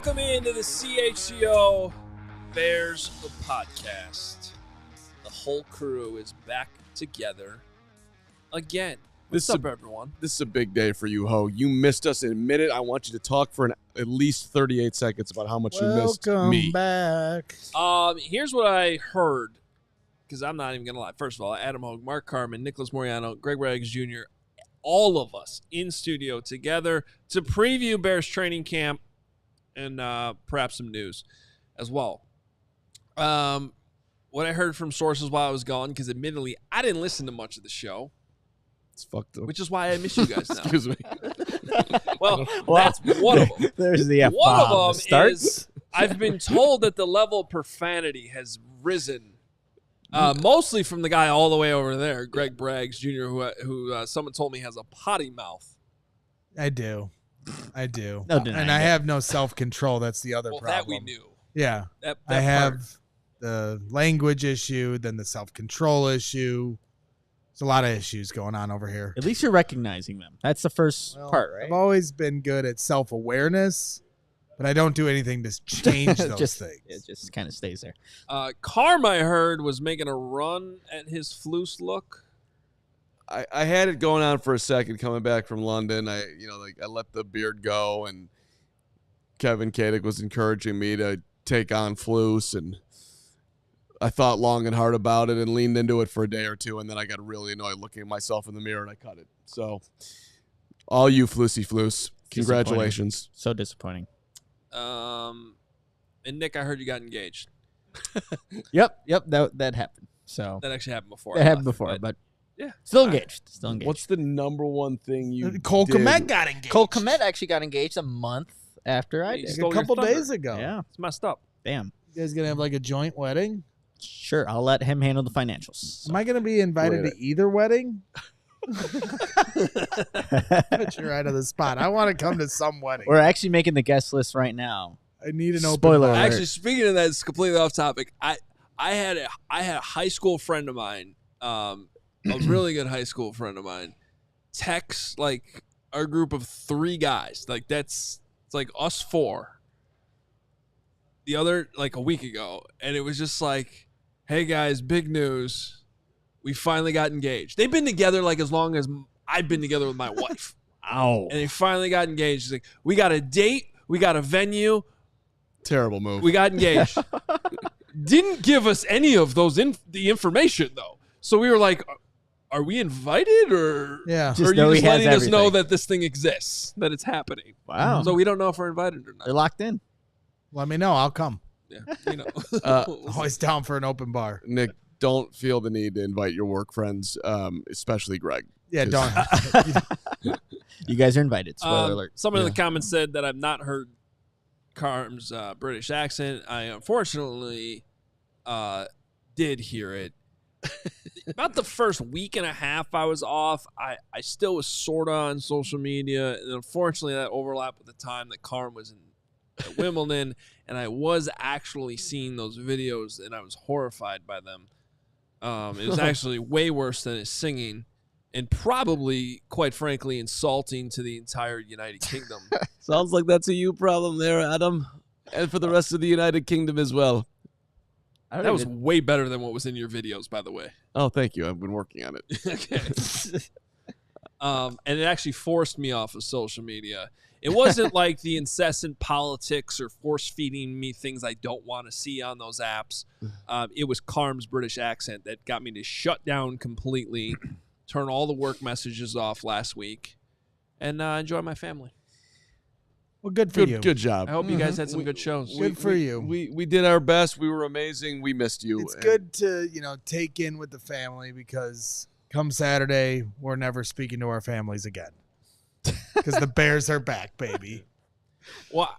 Welcome into the CHGO Bears Podcast. The whole crew is back together again. What's up, everyone? This is a big day for you, Ho. You missed us in a minute. I want you to talk for at least 38 seconds about how much you missed me. Welcome back. Here's what I heard, because I'm not even going to lie. First of all, Adam Hoge, Mark Carman, Nicholas Moreano, Greg Braggs Jr., all of us in studio together to preview Bears training camp and perhaps some news as well. What I heard from sources while I was gone, because admittedly, I didn't listen to much of the show. It's fucked up. Which is why I miss you guys now. Excuse me. well, that's one of them. There's the F-bomb. One of them is I've been told that the level of profanity has risen, mostly from the guy all the way over there, Greg Braggs Jr., who someone told me has a potty mouth. I do. No denying and I it. have no self-control. That's the other problem. That we knew. Yeah. That I have the language issue, then the self-control issue. There's a lot of issues going on over here. At least you're recognizing them. That's the first part, right? I've always been good at self-awareness, but I don't do anything to change those things. It just kind of stays there. Carm, I heard, was making a run at his Floose look. I had it going on for a second coming back from London. I let the beard go, and Kevin Kadick was encouraging me to take on Floose, and I thought long and hard about it and leaned into it for a day or two, and then I got really annoyed looking at myself in the mirror, and I cut it. So, all you Floose, congratulations. So disappointing. And Nick, I heard you got engaged. Yep, that happened. So That actually happened before. that happened before, but yeah, still engaged. Still engaged. What's the number one thing you Cole did? Kmet got engaged. Cole Kmet actually got engaged a month after I did. Stole a your couple thunder. days ago. Yeah, It's messed up. damn. You guys going to have like a joint wedding? Sure, I'll let him handle the financials. Am I going to be invited to either wedding? Put you right on the spot. I want to come to some wedding. We're actually making the guest list right now. I need an open Spoiler bar. alert. Actually, speaking of that, it's completely off topic. I had a high school friend of mine, a really good high school friend of mine, text like our group of 3 guys. It's like us 4. The other like a week ago, and it was just like, "Hey guys, big news! We finally got engaged." They've been together like as long as I've been together with my wife. Ow. And they finally got engaged. It's like, we got a date, we got a venue. Terrible move. We got engaged. Didn't give us any of those the information though. So we were like, "Are we invited, or Yeah. Just are know you he just has letting us know everything. that this thing exists, that it's happening?" Wow. So we don't know if we're invited or They're not. locked in. Let me know. I'll come. Yeah, you know. Always down for an open bar. Nick, don't feel the need to invite your work friends, especially Greg. Yeah, don't. You guys are invited. Spoiler alert. Someone in the comments said that I've not heard Carm's British accent. I unfortunately did hear it. About the first week and a half I was off, I still was sort of on social media. And unfortunately, that overlapped with the time that Carm was at Wimbledon. And I was actually seeing those videos, and I was horrified by them. It was actually way worse than his singing, and probably, quite frankly, insulting to the entire United Kingdom. Sounds like that's a you problem there, Adam. And for the rest of the United Kingdom as well. That was way better than what was in your videos, by the way. Oh, thank you. I've been working on it. Okay. And it actually forced me off of social media. It wasn't like the incessant politics or force-feeding me things I don't want to see on those apps. It was Carm's British accent that got me to shut down completely, turn all the work messages off last week, and enjoy my family. Well, good for you. Good job. I hope you guys had some good shows. Good for you. We did our best. We were amazing. We missed you. It's good to, take in with the family, because come Saturday, we're never speaking to our families again. Because the Bears are back, baby. Well,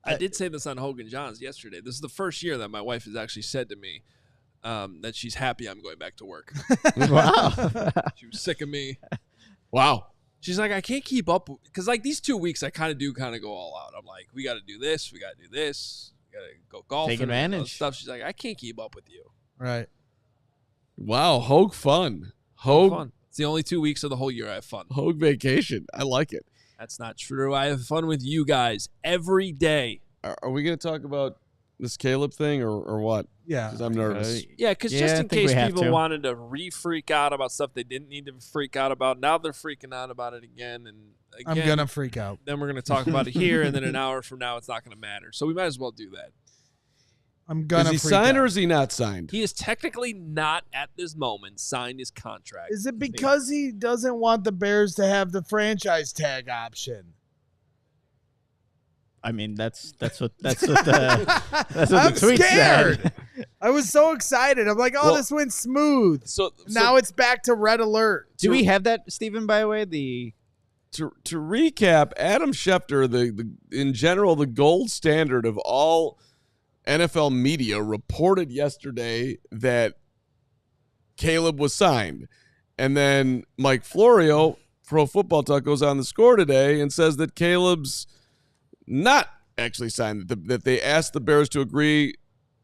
I did say this on Hogan Johns yesterday. This is the first year that my wife has actually said to me that she's happy I'm going back to work. Wow. She was sick of me. Wow. She's like, I can't keep up. Because, like, these 2 weeks, I kind of go all out. I'm like, we got to do this. We got to do this. We got to go golfing. Take advantage. Stuff. She's like, I can't keep up with you. Right. Wow. Hogue fun. Fun. It's the only 2 weeks of the whole year I have fun. Hogue vacation. I like it. That's not true. I have fun with you guys every day. Are we going to talk about this Caleb thing or what? Yeah. Because I'm nervous. Yeah, because Yeah, just I in think we case have people to. wanted to freak out about stuff they didn't need to freak out about, now they're freaking out about it again. And again, I'm gonna freak out. then we're going to talk about it here, and then an hour from now, it's not going to matter. So we might as well do that. I'm gonna. Is he freak signed out. or is he not signed? He is technically not at this moment signed his contract. Is it because he doesn't want the Bears to have the franchise tag option? I mean, that's what the I'm tweet scared. said. I was so excited. I'm like, oh, Well, this went smooth. So Now it's back to red alert. Do we have that, Stephen? By the way, the to recap, Adam Schefter, the in general the gold standard of all NFL media, reported yesterday that Caleb was signed, and then Mike Florio, Pro Football Talk, goes on the score today and says that Caleb's not actually signed, that they asked the Bears to agree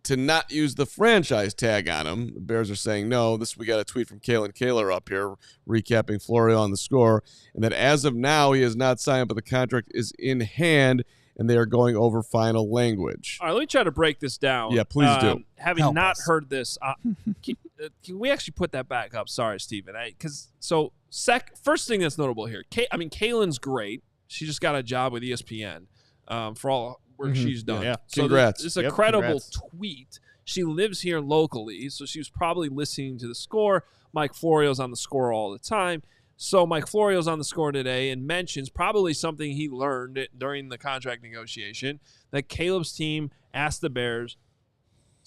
to not use the franchise tag on him. The Bears are saying no. We got a tweet from Kalen Kaler up here recapping Florio on the score, and that as of now he has not signed, but the contract is in hand, and they are going over final language. All right, let me try to break this down. Yeah, please do. Having Help not us. heard this, can we actually put that back up? Sorry, Stephen. First thing that's notable here, Kalen's great. She just got a job with ESPN for all work she's done. Yeah. So Congrats. This is a Yep, credible congrats. tweet. She lives here locally, so she was probably listening to the score. Mike Florio's on the score all the time. So Mike Florio's on the score today and mentions probably something he learned during the contract negotiation, that Caleb's team asked the Bears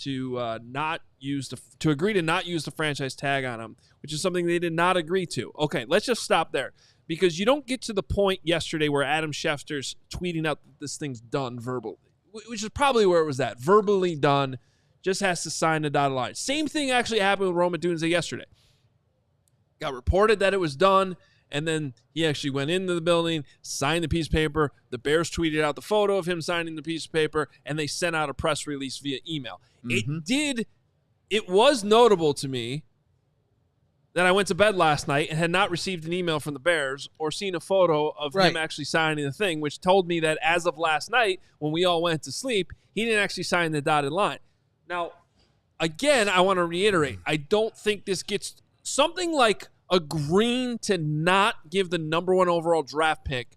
to agree to not use the franchise tag on him, which is something they did not agree to. Okay, let's just stop there, because you don't get to the point yesterday where Adam Schefter's tweeting out that this thing's done verbally, which is probably where it was at. Verbally done, just has to sign the dotted line. Same thing actually happened with Rome Odunze yesterday. Got reported that it was done, and then he actually went into the building, signed the piece of paper. The Bears tweeted out the photo of him signing the piece of paper, and they sent out a press release via email. It was notable to me that I went to bed last night and had not received an email from the Bears or seen a photo of him actually signing the thing, which told me that as of last night, when we all went to sleep, he didn't actually sign the dotted line. Now, again, I want to reiterate, I don't think this gets something like agreeing to not give the number one overall draft pick,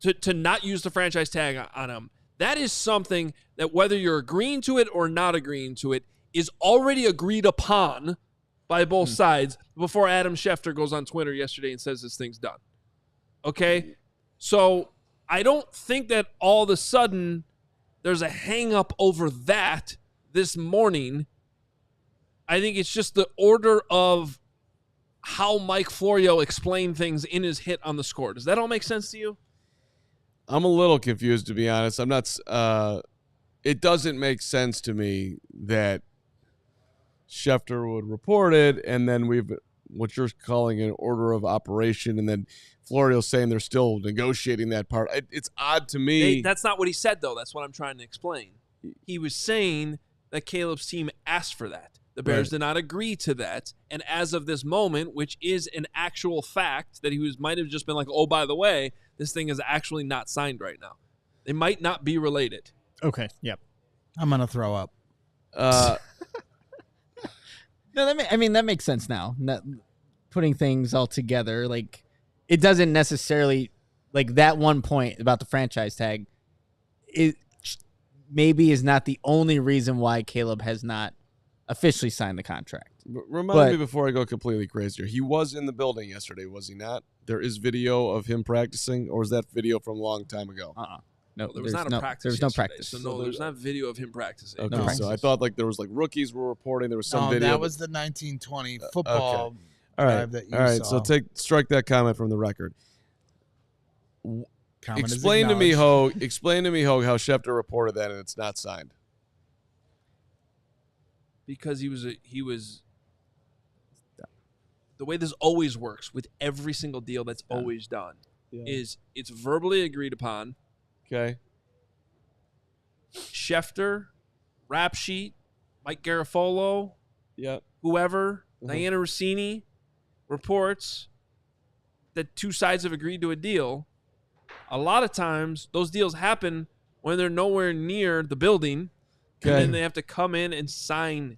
to not use the franchise tag on him. That is something that, whether you're agreeing to it or not agreeing to it, is already agreed upon by both sides before Adam Schefter goes on Twitter yesterday and says this thing's done. Okay? So I don't think that all of a sudden there's a hang up over that this morning. I think it's just the order of how Mike Florio explained things in his hit on the score. Does that all make sense to you? I'm a little confused, to be honest. I'm not. It doesn't make sense to me that Schefter would report it, and then what you're calling an order of operation, and then Florio's saying they're still negotiating that part. It's odd to me. That's not what he said, though. That's what I'm trying to explain. He was saying that Caleb's team asked for that. The Bears did not agree to that. And as of this moment, which is an actual fact, that he might have just been like, oh, by the way, this thing is actually not signed right now. They might not be related. Okay. Yep. I'm gonna throw up. No, that makes sense now. Putting things all together, like, it doesn't necessarily, like, that one point about the franchise tag, it maybe is not the only reason why Caleb has not officially signed the contract. Remind me before I go completely crazy here. He was in the building yesterday, was he not? There is video of him practicing, or is that video from a long time ago? No, There was not a practice. There's no yesterday, practice. So no, there's not video of him practicing. Okay, No so I practice. thought like there was like rookies were reporting. There was some No, video. that was the 1920 football All right, drive that you all right. saw. So strike that comment from the record. Comment is Explain to me, acknowledged. Hoge, how Schefter reported that and it's not signed. Because he was the way this always works with every single deal that's always done is it's verbally agreed upon. Okay. Schefter, Rap Sheet, Mike Garafolo, Yep. whoever, Diana Rossini reports that two sides have agreed to a deal. A lot of times, those deals happen when they're nowhere near the building, Okay. and then they have to come in and sign.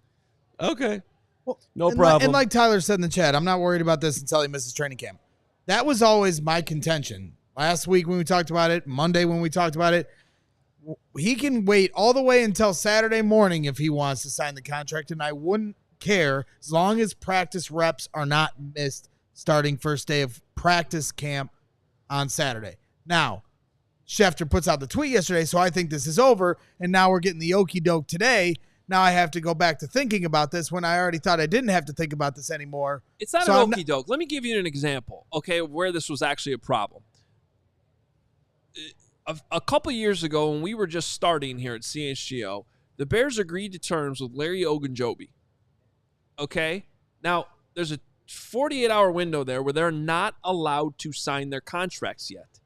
Okay. Well, No and problem. and like Tyler said in the chat, I'm not worried about this until he misses training camp. That was always my contention. Last week when we talked about it, Monday when we talked about it, he can wait all the way until Saturday morning if he wants to sign the contract, and I wouldn't care as long as practice reps are not missed starting first day of practice camp on Saturday. Now, Schefter puts out the tweet yesterday, so I think this is over, and now we're getting the okie doke today. Now I have to go back to thinking about this when I already thought I didn't have to think about this anymore. It's not So an okie doke. Let me give you an example, okay, where this was actually a problem. A couple years ago, when we were just starting here at CHGO, the Bears agreed to terms with Larry Ogunjobi. Okay? Now, there's a 48-hour window there where they're not allowed to sign their contracts yet.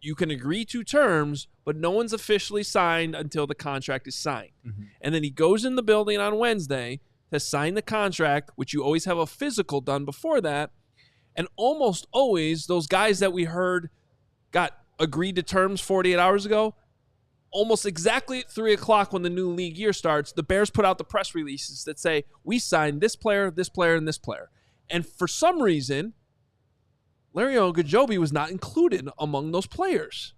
You can agree to terms, but no one's officially signed until the contract is signed. Mm-hmm. And then he goes in the building on Wednesday to sign the contract, which you always have a physical done before that. And almost always, those guys that we heard got agreed to terms 48 hours ago, almost exactly at 3 o'clock when the new league year starts, the Bears put out the press releases that say, we signed this player, and this player. And for some reason, Larry Ogunjobi was not included among those players.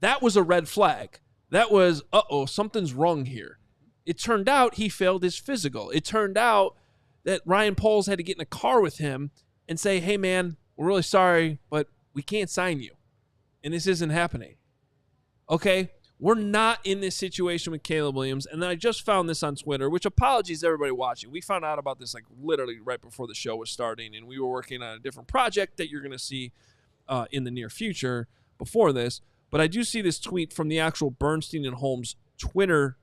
That was a red flag. That was, something's wrong here. It turned out he failed his physical. It turned out that Ryan Poles had to get in a car with him and say, hey, man, we're really sorry, but we can't sign you. And this isn't happening. Okay? We're not in this situation with Caleb Williams. And then I just found this on Twitter, which apologies to everybody watching. We found out about this like literally right before the show was starting, and we were working on a different project that you're going to see in the near future before this. But I do see this tweet from the actual Bernstein and Holmes Twitter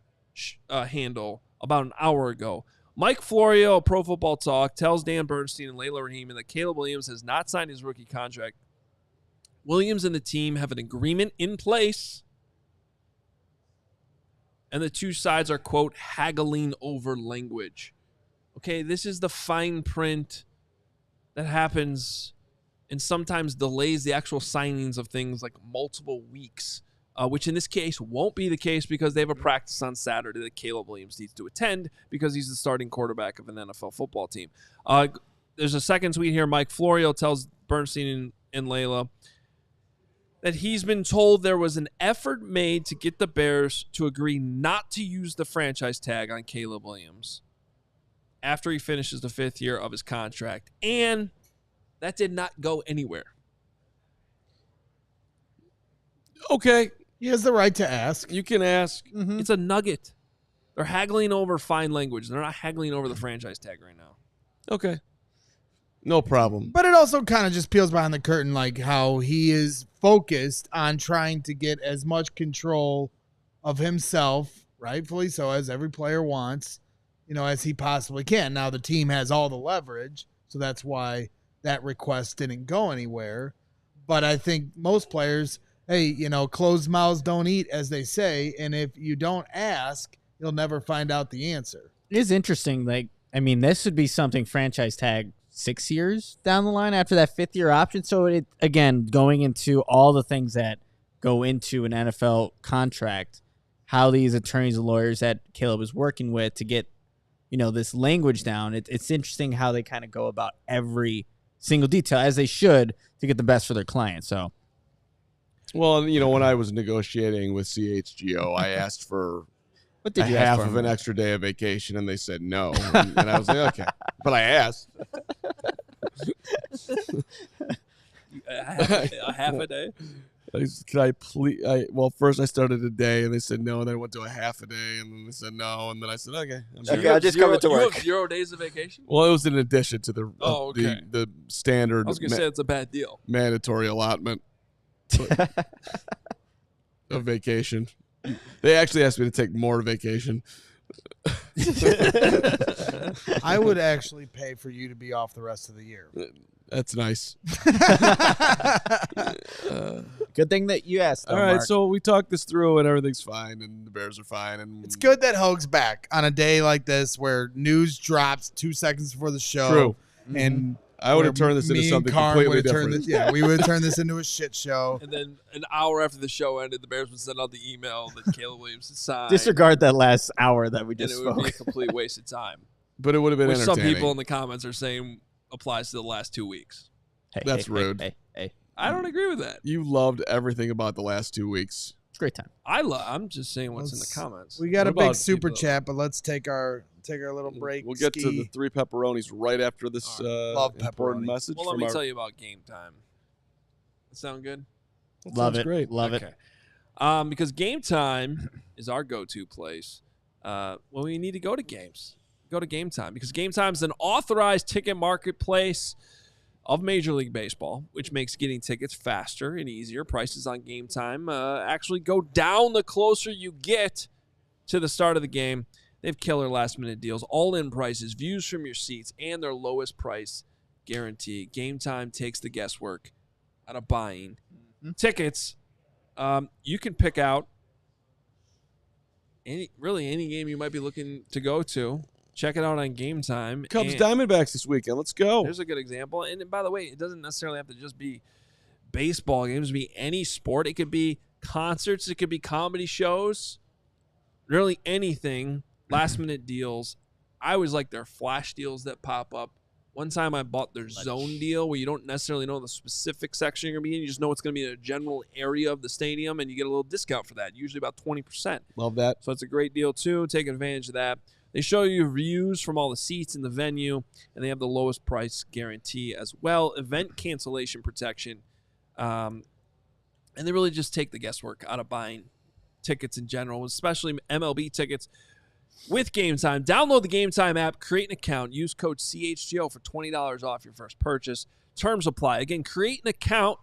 handle about an hour ago. Mike Florio of Pro Football Talk tells Dan Bernstein and Layla Raheem that Caleb Williams has not signed his rookie contract. Williams and the team have an agreement in place, and the two sides are, quote, haggling over language. Okay, this is the fine print that happens and sometimes delays the actual signings of things like multiple weeks, which in this case won't be the case because they have a practice on Saturday that Caleb Williams needs to attend because he's the starting quarterback of an NFL football team. There's a second tweet here. Mike Florio tells Bernstein and Layla that he's been told there was an effort made to get the Bears to agree not to use the franchise tag on Caleb Williams after he finishes the 5th year of his contract. And that did not go anywhere. Okay. He has the right to ask. You can ask. Mm-hmm. It's a nugget. They're haggling over fine language. They're not haggling over the franchise tag right now. Okay. No problem. But it also kind of just peels behind the curtain, like how he is focused on trying to get as much control of himself, rightfully so, as every player wants, as he possibly can. Now the team has all the leverage, so that's why that request didn't go anywhere. But I think most players, hey, closed mouths don't eat, as they say, and if you don't ask, you'll never find out the answer. It is interesting. This would be something franchise tag 6 years down the line after that 5th year option. So it, again, going into all the things that go into an NFL contract, how these attorneys and lawyers that Caleb is working with to get, this language down. It's interesting how they kind of go about every single detail, as they should, to get the best for their client. So, well, when I was negotiating with CHGO, I asked for what did you ask half for of an extra day of vacation, and they said no. And I was like, okay. But I asked. A half a day? Can I please? First I started a day, and they said no. And then I went to a half a day, and then they said no. And then I said, okay. Okay, I'll just come into You work. have 0 days of vacation? Well, it was in addition to the okay. the standard I was going to say it's a bad deal. mandatory allotment of vacation. They actually asked me to take more vacation. I would actually pay for you to be off the rest of the year. That's nice. good thing that you asked. All right, so we talked this through, and everything's fine, and the Bears are fine. And It's good that Hoge's back on a day like this where news drops 2 seconds before the show. True. And I would have turned this into something completely different. We would have turned this into a shit show. And then an hour after the show ended, the Bears would send out the email that Caleb Williams had signed. Disregard that last hour that we just and it would spoke. be a complete waste of time. But it would have been Which some entertaining. people in the comments are saying applies to the last 2 weeks. That's rude. Hey. I don't agree with that. You loved everything about the last 2 weeks. It's a great time. I'm just saying what's in the comments. We got What a big about super people? chat, but let's take our little break. We'll get to the 3 pepperonis right after this Love important pepperoni. message. Well, let from me our, tell you about game time. That sound good? That Love sounds it. Great. Love it. Okay. Because game time is our go-to place when we need to go to games. Go to Game Time because Game Time is an authorized ticket marketplace of Major League Baseball, which makes getting tickets faster and easier. Prices on Game Time actually go down the closer you get to the start of the game. They have killer last-minute deals, all-in prices, views from your seats, and their lowest price guarantee. Game Time takes the guesswork out of buying tickets. You can pick out any game you might be looking to go to. Check it out on Game Time. Cubs Diamondbacks this weekend. Let's go. There's a good example. And by the way, it doesn't necessarily have to just be baseball games. It could be any sport. It could be concerts. It could be comedy shows. Really anything. Last-minute deals. I always like their flash deals that pop up. One time I bought their zone deal where you don't necessarily know the specific section you're going to be in. You just know it's going to be in a general area of the stadium, and you get a little discount for that, usually about 20%. Love that. So it's a great deal, too. Take advantage of that. They show you views from all the seats in the venue, and they have the lowest price guarantee as well. Event cancellation protection. And they really just take the guesswork out of buying tickets in general, especially MLB tickets. With Game Time, download the Game Time app, create an account, use code CHGO for $20 off your first purchase. Terms apply. Again, create an account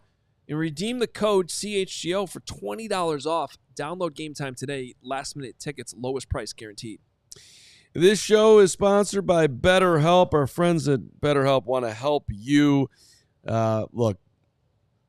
and redeem the code CHGO for $20 off. Download Game Time today. Last-minute tickets, lowest price guaranteed. This show is sponsored by BetterHelp. Our friends at BetterHelp want to help you. Look,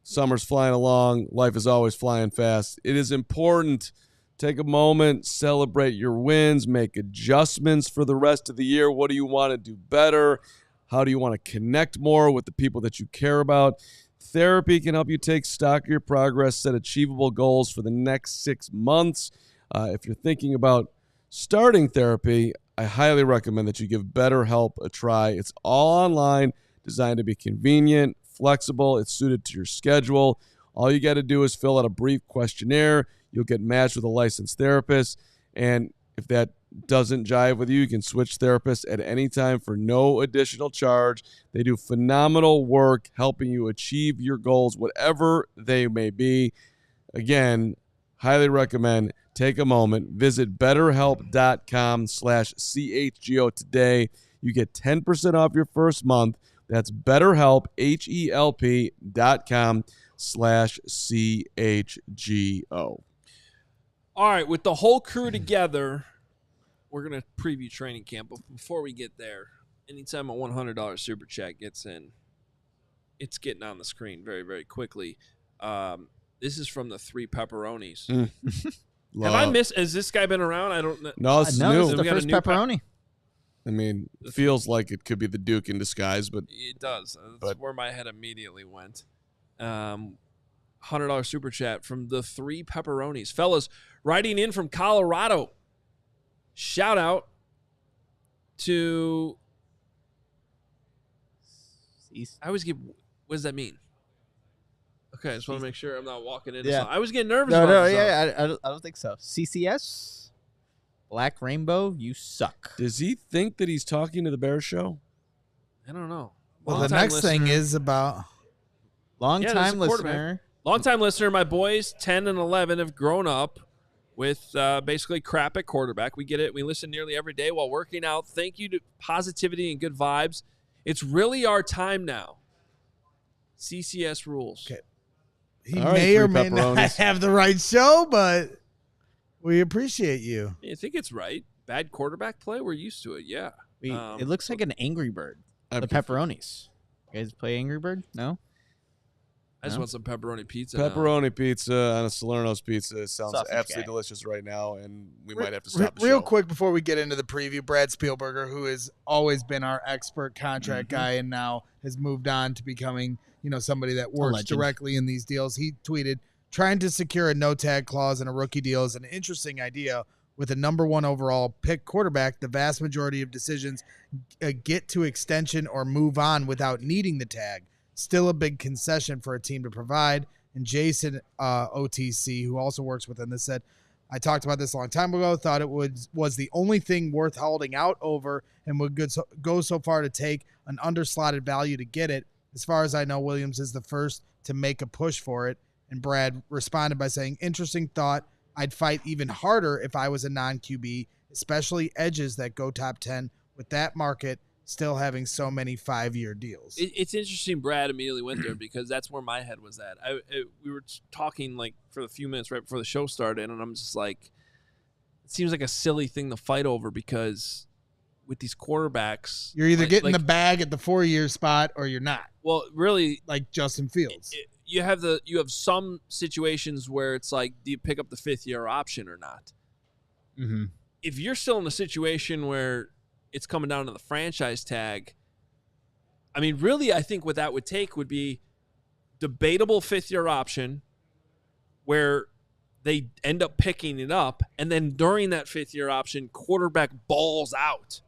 summer's flying along. Life is always flying fast. It is important. Take a moment, celebrate your wins, make adjustments for the rest of the year. What do you want to do better? How do you want to connect more with the people that you care about? Therapy can help you take stock of your progress, set achievable goals for the next 6 months. If you're thinking about starting therapy, I highly recommend that you give BetterHelp a try. It's all online, designed to be convenient, flexible. It's suited to your schedule. All you got to do is fill out a brief questionnaire. You'll get matched with a licensed therapist. And if that doesn't jive with you, you can switch therapists at any time for no additional charge. They do phenomenal work helping you achieve your goals, whatever they may be. Again, highly recommend. Take a moment. Visit BetterHelp.com/CHGO today. You get 10% off your first month. That's BetterHelp, HELP.com/CHGO. All right, with the whole crew together, we're going to preview training camp. But before we get there, anytime a $100 super chat gets in, it's getting on the screen very, very quickly. This is from the 3 pepperonis. Have I missed? Has this guy been around? I don't know. No, it's No, new. it's the first pepperoni. I mean, it feels like it could be the Duke in disguise, but It does. That's where my head immediately went. $100 super chat from the 3 pepperonis. Fellas, writing in from Colorado. Shout out to... I always get... What does that mean? Okay, I just want to make sure I'm not walking into something. I was getting nervous about this. I don't think so. CCS, Black Rainbow, you suck. does he think that he's talking to the Bears show? I don't know. Well, the Long-time next thing listener. is about Long-time there's a quarterback. listener. Long-time listener, my boys, 10 and 11, have grown up with basically crap at quarterback. We get it. We listen nearly every day while working out. Thank you to positivity and good vibes. It's really our time now. CCS rules. Okay. He All right, may or 3 may not pepperonis. have the right show, but we appreciate you. I think it's right. Bad quarterback play? We're used to it, yeah. It looks like an Angry Bird. I The prefer- pepperonis. You guys play Angry Bird? No? I just want some pepperoni pizza. Pepperoni pizza on a Salerno's pizza sounds Sausage absolutely guy. delicious right now, and we might have to stop the Real show. quick before we get into the preview, Brad Spielberger, who has always been our expert contract guy and now has moved on to becoming, somebody that works legend. directly in these deals. He tweeted, trying to secure a no-tag clause in a rookie deal is an interesting idea. With a number 1 overall pick quarterback, the vast majority of decisions get to extension or move on without needing the tag. Still a big concession for a team to provide. And Jason OTC, who also works within this, said, I talked about this a long time ago, thought it was the only thing worth holding out over and would go so far to take an underslotted value to get it. As far as I know, Williams is the first to make a push for it. And Brad responded by saying, interesting thought. I'd fight even harder if I was a non-QB, especially edges that go top 10 with that market still having so many 5-year deals. It's interesting Brad immediately went there because that's where my head was at. We were talking like for a few minutes right before the show started, and I'm just like, it seems like a silly thing to fight over because with these quarterbacks, You're either getting the bag at the 4-year spot or you're not. Well, really, like Justin Fields. You have some situations where it's like, do you pick up the 5th-year option or not? Mm-hmm. If you're still in a situation where it's coming down to the franchise tag, I mean, really, I think what that would take would be debatable 5th-year option where they end up picking it up, and then during that 5th-year option, quarterback balls out.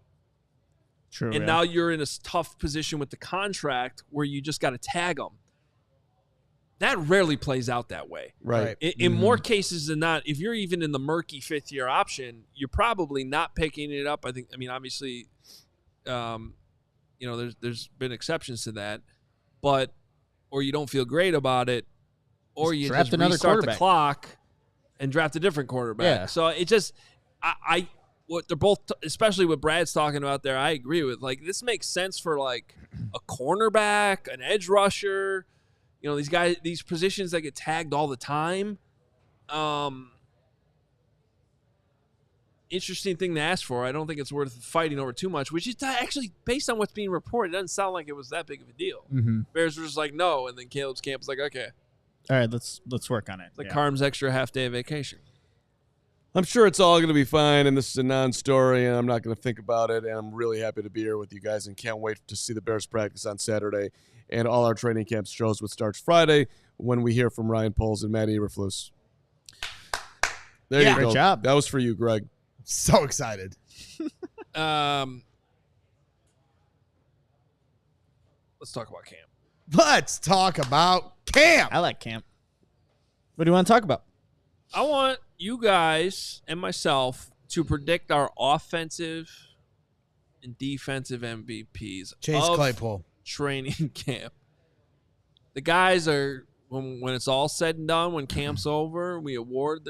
True. And now you're in a tough position with the contract where you just got to tag them. That rarely plays out that way. Right. In more cases than not, if you're even in the murky 5th-year option, you're probably not picking it up. Obviously, there's been exceptions to that, but or you don't feel great about it, or you draft just another restart the quarterback. clock and draft a different quarterback. Yeah. So it just, what they're both, especially what Brad's talking about there, I agree with. Like, this makes sense for like a cornerback, an edge rusher. These guys, these positions that get tagged all the time. Interesting thing to ask for. I don't think it's worth fighting over too much, which is actually, based on what's being reported, it doesn't sound like it was that big of a deal. Mm-hmm. Bears were just like, no, and then Caleb's camp was like, okay. All right, let's work on it. It's like Carm's extra half-day of vacation. I'm sure it's all going to be fine, and this is a non-story, and I'm not going to think about it, and I'm really happy to be here with you guys and can't wait to see the Bears practice on Saturday and all our training camp shows, which starts Friday when we hear from Ryan Poles and Matt Eberflus. There you go. Great job. That was for you, Greg. So excited. Let's talk about camp. Let's talk about camp. I like camp. What do you want to talk about? I want you guys and myself to predict our offensive and defensive MVPs. Chase of Claypool. Training camp. The guys are, when it's all said and done, when camp's over, we award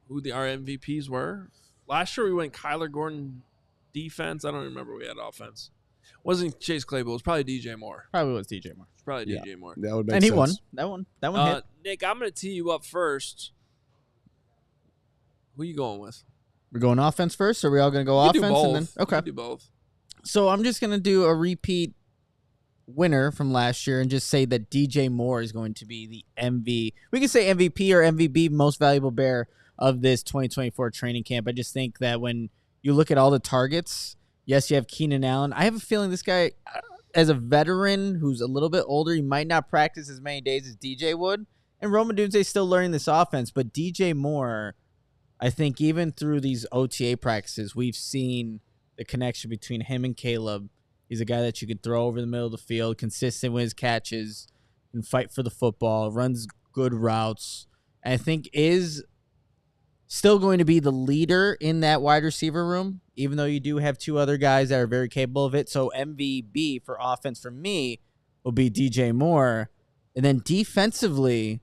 who our MVPs were. Last year we went Kyler Gordon defense. I don't remember we had offense. Wasn't Chase Claypool. It was probably DJ Moore. Probably was DJ Moore. Probably DJ Moore. That would make And he sense. won. That one hit. Nick, I'm going to tee you up first. Who you going with? We're going offense first, or are we all going to go You offense? do both. And then You okay. can do both. So I'm just going to do a repeat winner from last year and just say that DJ Moore is going to be the MVP. We can say MVP or MVP, most valuable Bear of this 2024 training camp. I just think that when you look at all the targets, yes, you have Keenan Allen. I have a feeling this guy, as a veteran who's a little bit older, he might not practice as many days as DJ would. And Rome Odunze is still learning this offense. But DJ Moore, I think even through these OTA practices, we've seen the connection between him and Caleb. He's a guy that you could throw over the middle of the field, consistent with his catches, and fight for the football, runs good routes. And I think is still going to be the leader in that wide receiver room, even though you do have two other guys that are very capable of it. So MVP for offense for me will be DJ Moore. And then defensively,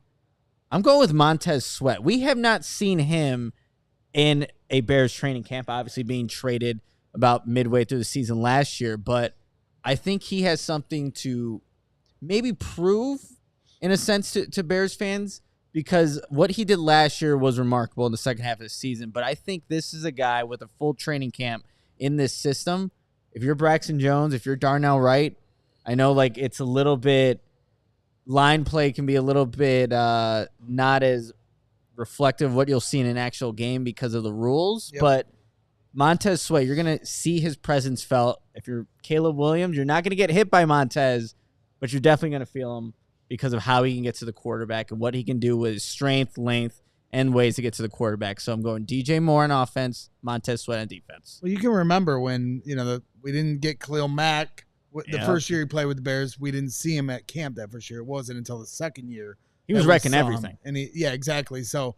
I'm going with Montez Sweat. We have not seen him in a Bears training camp, obviously being traded about midway through the season last year, but I think he has something to maybe prove in a sense to Bears fans, because what he did last year was remarkable in the second half of the season. But I think this is a guy with a full training camp in this system. If you're Braxton Jones, if you're Darnell Wright, I know like it's a little bit line play can be a little bit not as reflective of what you'll see in an actual game because of the rules. Yep. But Montez Sweat, you're going to see his presence felt. If you're Caleb Williams, you're not going to get hit by Montez, but you're definitely going to feel him because of how he can get to the quarterback and what he can do with his strength, length, and ways to get to the quarterback. So I'm going DJ Moore on offense, Montez Sweat on defense. Well, you can remember when, we didn't get Khalil Mack the first year he played with the Bears. We didn't see him at camp that first year. It wasn't until the second year. He was wrecking everything. And exactly. So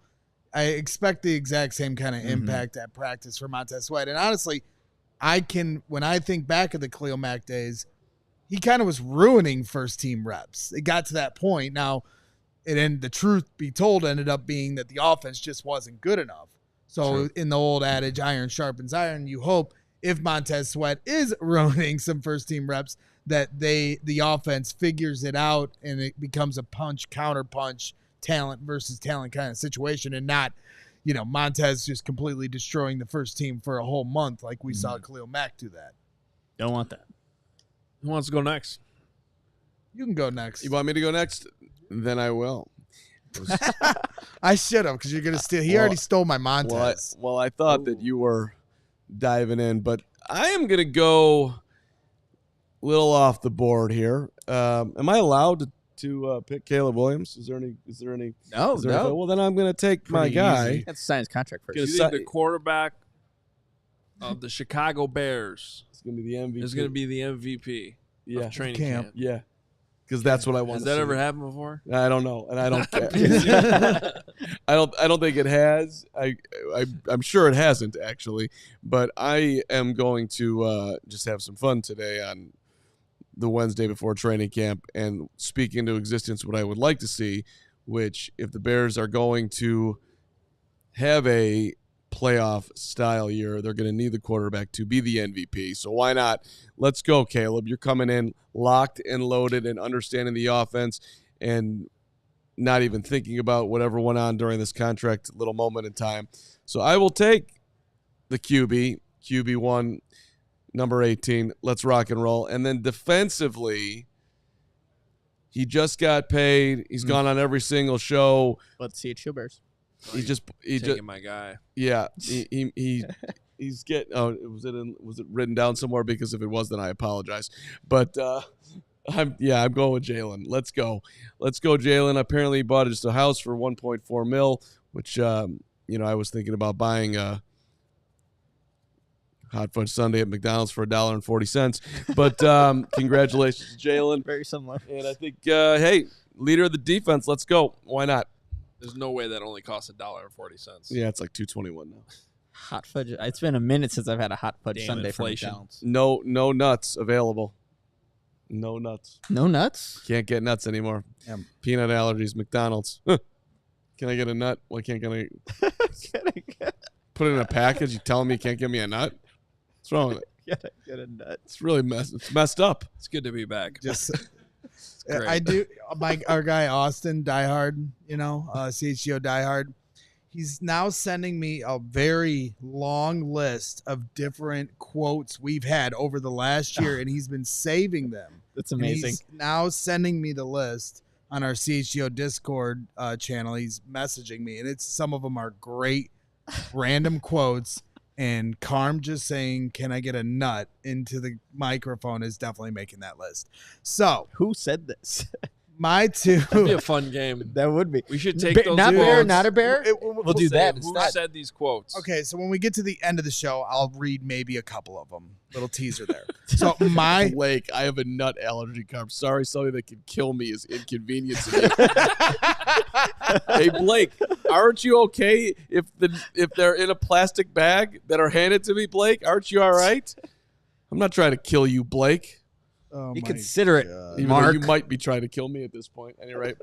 I expect the exact same kind of impact at practice for Montez Sweat. And honestly, when I think back of the Khalil Mack days, he kind of was ruining first-team reps. It got to that point. Now, the truth be told, ended up being that the offense just wasn't good enough. So in the old adage, iron sharpens iron, you hope if Montez Sweat is ruining some first-team reps, that the offense figures it out and it becomes a counter-punch, talent versus talent kind of situation, and not, Montez just completely destroying the first team for a whole month like we saw Khalil Mack do that. Don't want that. Who wants to go next? You can go next. You want me to go next? Then I will. I should have, because you're going to steal. He already stole my Montez. Well, I thought that you were diving in, but I am going to go a little off the board here. Am I allowed to pick Caleb Williams? Is there any? No. Well, then I'm going to take my guy. Easy. That's a science contract first. You think the quarterback of the Chicago Bears is going to be the MVP? Is going to be the MVP of training camp. Yeah. Because that's what I want. Has that ever happened before? I don't know, and I don't care. I don't think it has. I'm sure it hasn't actually, but I am going to just have some fun today on the Wednesday before training camp and speak into existence what I would like to see, which if the Bears are going to have a playoff style year, they're going to need the quarterback to be the MVP. So why not? Let's go, Caleb. You're coming in locked and loaded and understanding the offense and not even thinking about whatever went on during this contract little moment in time. So I will take the QB1, number 18. Let's rock and roll. And then defensively, he just got paid. He's gone on every single show. Let's CHGO Bears. He just my guy. Yeah, he's getting. Oh, was it written down somewhere? Because if it was, then I apologize. But I'm going with Jalen. Let's go, Jalen. Apparently, he bought just a house for $1.4 million, which I was thinking about buying a hot fudge sundae at McDonald's for $1.40. But congratulations, Jalen. Very similar. And I think, hey, leader of the defense. Let's go. Why not? There's no way that only costs $1.40. Yeah, it's like $2.21 now. Hot fudge. It's been a minute since I've had a hot fudge sundae from inflation. McDonald's. No nuts available. No nuts. No nuts? Can't get nuts anymore. Peanut allergies, McDonald's. Can I get a nut? Why can't I put it in a package? You telling me you can't give me a nut? What's wrong with it? Get a nut. It's really messed up. It's good to be back. I do. Our guy Austin Diehard, CHGO Diehard. He's now sending me a very long list of different quotes we've had over the last year, and he's been saving them. That's amazing. He's now sending me the list on our CHGO Discord channel. He's messaging me, and some of them are great random quotes. And Carm just saying, "Can I get a nut?" into the microphone is definitely making that list. So, who said this? My two. That'd be a fun game. That would be. We should take those not quotes. bear, not a bear. We'll do that Who instead. said these quotes? Okay, so when we get to the end of the show, I'll read maybe a couple of them. Little teaser there. So my Blake, I have a nut allergy, Carm. Sorry, something that could kill me is inconveniencing you. Hey, Blake, aren't you okay if they're in a plastic bag that are handed to me, Blake? Aren't you all right? I'm not trying to kill you, Blake. Oh Be my considerate, God. Even though Mark. you might be trying to kill me at this point. At any rate.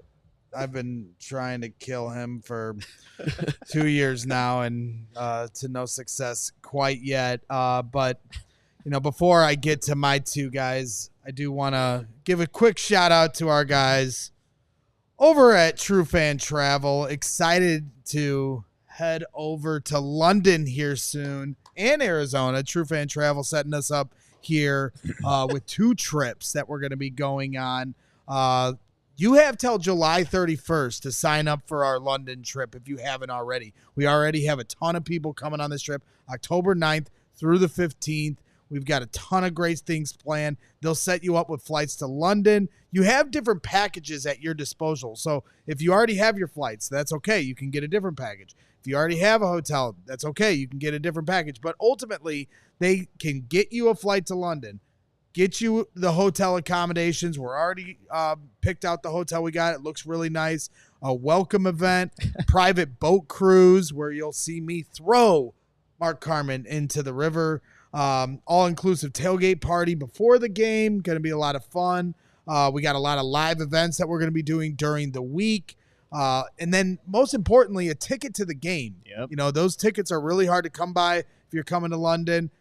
I've been trying to kill him for 2 years now, and to no success quite yet. But before I get to my two guys, I do want to give a quick shout out to our guys over at True Fan Travel. Excited to head over to London here soon and Arizona. True Fan Travel setting us up here with 2 trips that we're going to be going on. You have till July 31st to sign up for our London trip if you haven't already. We already have a ton of people coming on this trip, October 9th through the 15th. We've got a ton of great things planned. They'll set you up with flights to London. You have different packages at your disposal. So if you already have your flights, that's okay. You can get a different package. If you already have a hotel, that's okay. You can get a different package. But ultimately, they can get you a flight to London, get you the hotel accommodations. We're already picked out the hotel we got. It looks really nice. A welcome event, private boat cruise where you'll see me throw Mark Carman into the river. All-inclusive tailgate party before the game. Going to be a lot of fun. We got a lot of live events that we're going to be doing during the week. And then most importantly, a ticket to the game. Yep. You know, those tickets are really hard to come by if you're coming to London.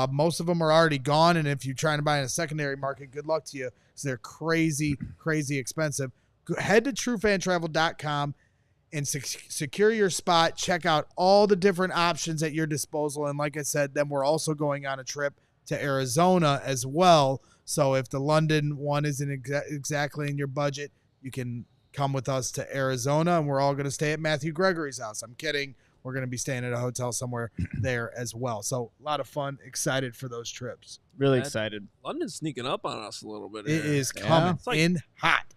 Most of them are already gone. And if you're trying to buy in a secondary market, good luck to you because they're crazy, crazy expensive. Head to truefantravel.com and secure your spot. Check out all the different options at your disposal. And like I said, then we're also going on a trip to Arizona as well. So if the London one isn't exactly in your budget, you can come with us to Arizona, and we're all going to stay at Matthew Gregory's house. I'm kidding. We're going to be staying at a hotel somewhere there as well. So a lot of fun. Excited for those trips. Really excited. London's sneaking up on us a little bit. It here. is coming It's like in hot.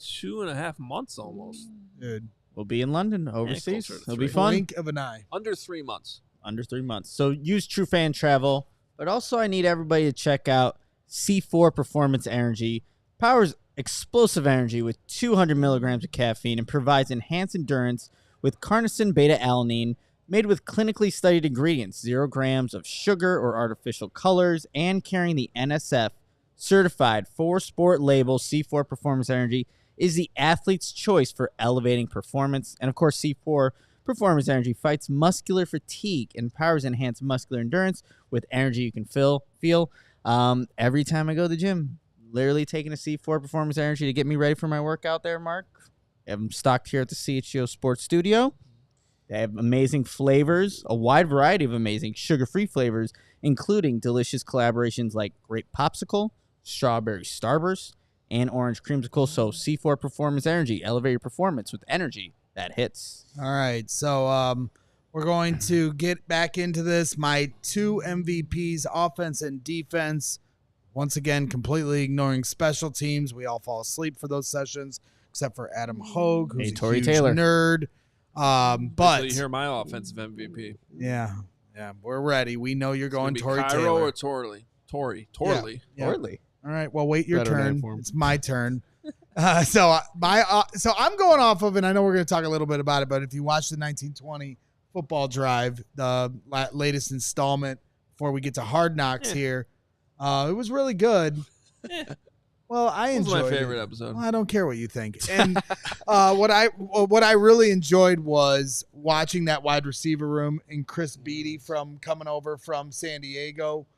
2.5 months almost. Dude. We'll be in London overseas. closer to It'll be 3. fun. Blink of an eye. Under 3 months. Under 3 months. So use True Fan Travel, but also I need everybody to check out C4 Performance Energy. Powers explosive energy with 200 milligrams of caffeine and provides enhanced endurance with carnosine beta-alanine made with clinically studied ingredients, 0 grams of sugar or artificial colors, and carrying the NSF certified 4-sport label. C4 Performance Energy is the athlete's choice for elevating performance. And of course, C4 Performance Energy fights muscular fatigue and powers enhanced muscular endurance with energy you can feel. Every time I go to the gym, literally taking a C4 Performance Energy to get me ready for my workout there, Mark. I have them stocked here at the CHGO Sports Studio. They have amazing flavors, a wide variety of amazing sugar-free flavors, including delicious collaborations like grape popsicle, strawberry starburst, and orange creamsicle. So C4 Performance Energy, elevate your performance with energy that hits. All right, so we're going to get back into this. My 2 MVPs, offense and defense. Once again, completely ignoring special teams. We all fall asleep for those sessions, except for Adam Hoge, who's a huge nerd. But so you hear my offensive MVP. Yeah, we're ready. We know you're going Tory Cairo Taylor or Torley. Torley. Yeah. All right, well, wait your Better name turn. for him. It's my turn. So I'm going off of, and I know we're going to talk a little bit about it, but if you watch the 1920 football drive, the latest installment before we get to Hard Knocks here, it was really good. Well, I enjoyed it. It was my favorite episode. Well, I don't care what you think. And what I really enjoyed was watching that wide receiver room and Chris Beatty coming over from San Diego.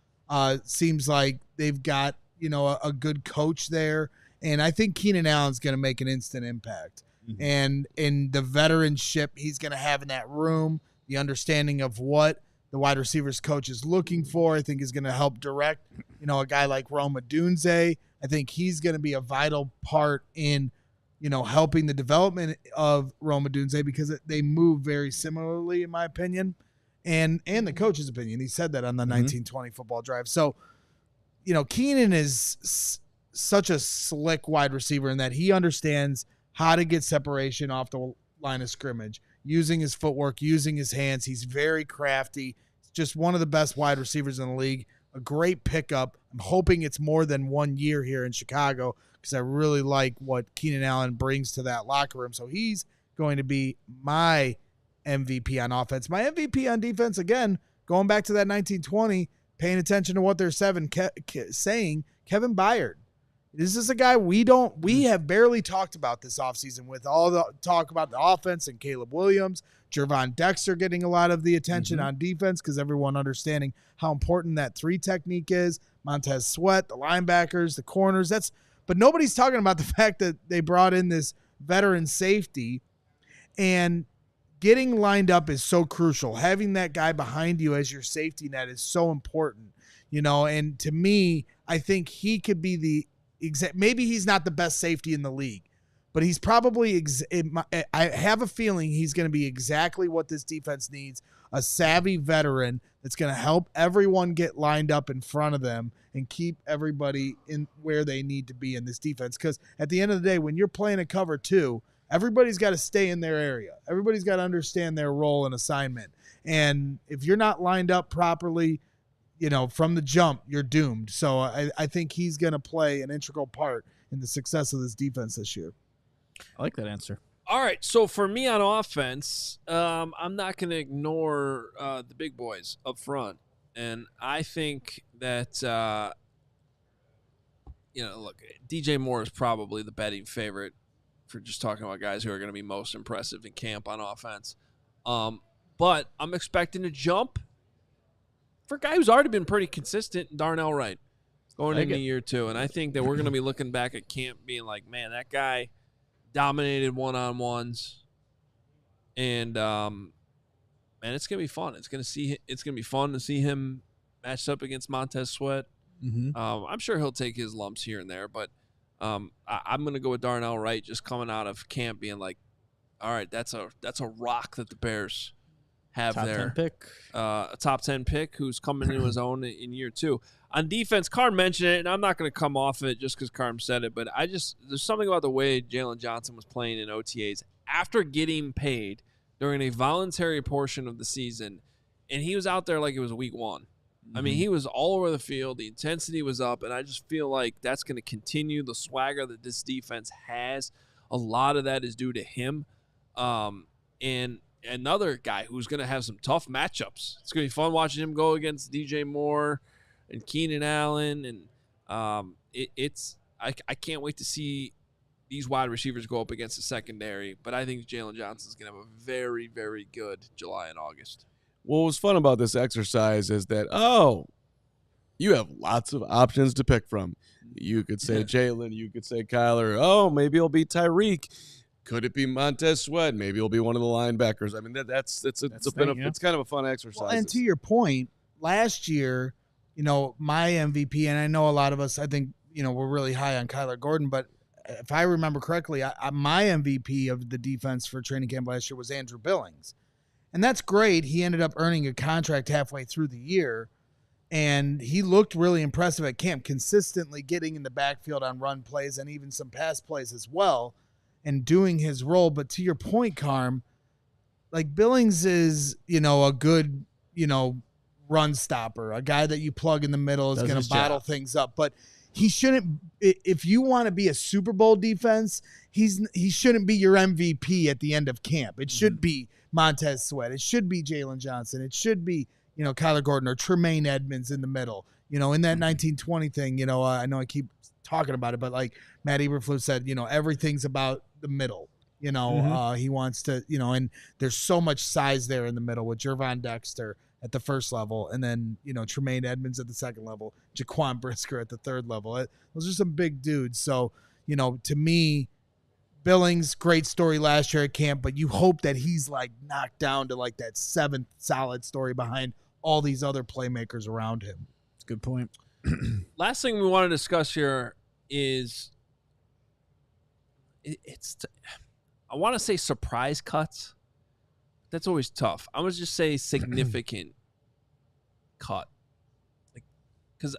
Seems like they've got a good coach there, and I think Keenan Allen's going to make an instant impact. Mm-hmm. And in the veteranship he's going to have in that room, the understanding of what the wide receivers coach is looking for, I think is going to help direct, a guy like Rome Odunze. I think he's going to be a vital part in, helping the development of Rome Odunze because they move very similarly, in my opinion, and the coach's opinion. He said that on the 1920 football drive. So, Keenan is such a slick wide receiver in that he understands how to get separation off the line of scrimmage, using his footwork, using his hands. He's very crafty. He's just one of the best wide receivers in the league. A great pickup. I'm hoping it's more than 1 year here in Chicago because I really like what Keenan Allen brings to that locker room. So he's going to be my MVP on offense. My MVP on defense, again, going back to that 1920, paying attention to what they're saying, Kevin Byard. This is a guy we have barely talked about this offseason with all the talk about the offense and Caleb Williams, Jervon Dexter getting a lot of the attention on defense because everyone understanding how important that 3 technique is, Montez Sweat, the linebackers, the corners. But nobody's talking about the fact that they brought in this veteran safety, and getting lined up is so crucial. Having that guy behind you as your safety net is so important, and to me, I think he could be maybe he's not the best safety in the league, but he's probably I have a feeling he's going to be exactly what this defense needs, a savvy veteran that's going to help everyone get lined up in front of them and keep everybody in where they need to be in this defense. Because at the end of the day, when you're playing a cover 2, everybody's got to stay in their area. Everybody's got to understand their role and assignment. And if you're not lined up properly, from the jump, you're doomed. So I think he's going to play an integral part in the success of this defense this year. I like that answer. All right, so for me on offense, I'm not going to ignore the big boys up front. And I think that, look, DJ Moore is probably the betting favorite for just talking about guys who are going to be most impressive in camp on offense. But I'm expecting a jump for a guy who's already been pretty consistent, Darnell Wright, going into year 2. And I think that we're going to be looking back at camp being like, man, that guy dominated one-on-ones. And, man, it's going to be fun. It's going to be fun to see him matched up against Montez Sweat. Mm-hmm. I'm sure he'll take his lumps here and there, but I'm going to go with Darnell Wright just coming out of camp being like, all right, that's a rock that the Bears have top there. 10 pick. A top 10 pick who's coming into his own in year 2. On defense, Carm mentioned it, and I'm not going to come off it just because Carm said it, but there's something about the way Jalen Johnson was playing in OTAs after getting paid during a voluntary portion of the season, and he was out there like it was week 1. Mm-hmm. I mean, he was all over the field. The intensity was up, and I just feel like that's going to continue. The swagger that this defense has, a lot of that is due to him. And another guy who's going to have some tough matchups. It's going to be fun watching him go against DJ Moore and Keenan Allen. And I can't wait to see these wide receivers go up against the secondary. But I think Jalen Johnson's going to have a very, very good July and August. What was fun about this exercise is that, you have lots of options to pick from. You could say Jalen, you could say Kyler. Maybe it'll be Tyreek. Could it be Montez Sweat? Maybe it'll be one of the linebackers. I mean, it's kind of a fun exercise. Well, and to your point, last year, my MVP, and I know a lot of us, I think, we're really high on Kyler Gordon, but if I remember correctly, my MVP of the defense for training camp last year was Andrew Billings. And that's great. He ended up earning a contract halfway through the year, and he looked really impressive at camp, consistently getting in the backfield on run plays and even some pass plays as well, and doing his role. But to your point, Carm, like Billings is, a good, run stopper, a guy that you plug in the middle is going to bottle things up. But he shouldn't, if you want to be a Super Bowl defense, he shouldn't be your MVP at the end of camp. It should be Montez Sweat. It should be Jalen Johnson. It should be, Kyler Gordon or Tremaine Edmonds in the middle. In that 1920 thing, I know I keep talking about it, but like Matt Eberflus said, everything's about the middle. He wants to, and there's so much size there in the middle with Jervon Dexter at the first level, and then Tremaine Edmonds at the second level, Jaquan Brisker at the third level. Those are some big dudes. So to me, Billings, great story last year at camp, but you hope that he's like knocked down to like that 7th solid story behind all these other playmakers around him. That's a good point. Last thing we want to discuss here is I want to say surprise cuts. That's always tough. I'm going to just say significant cut. Because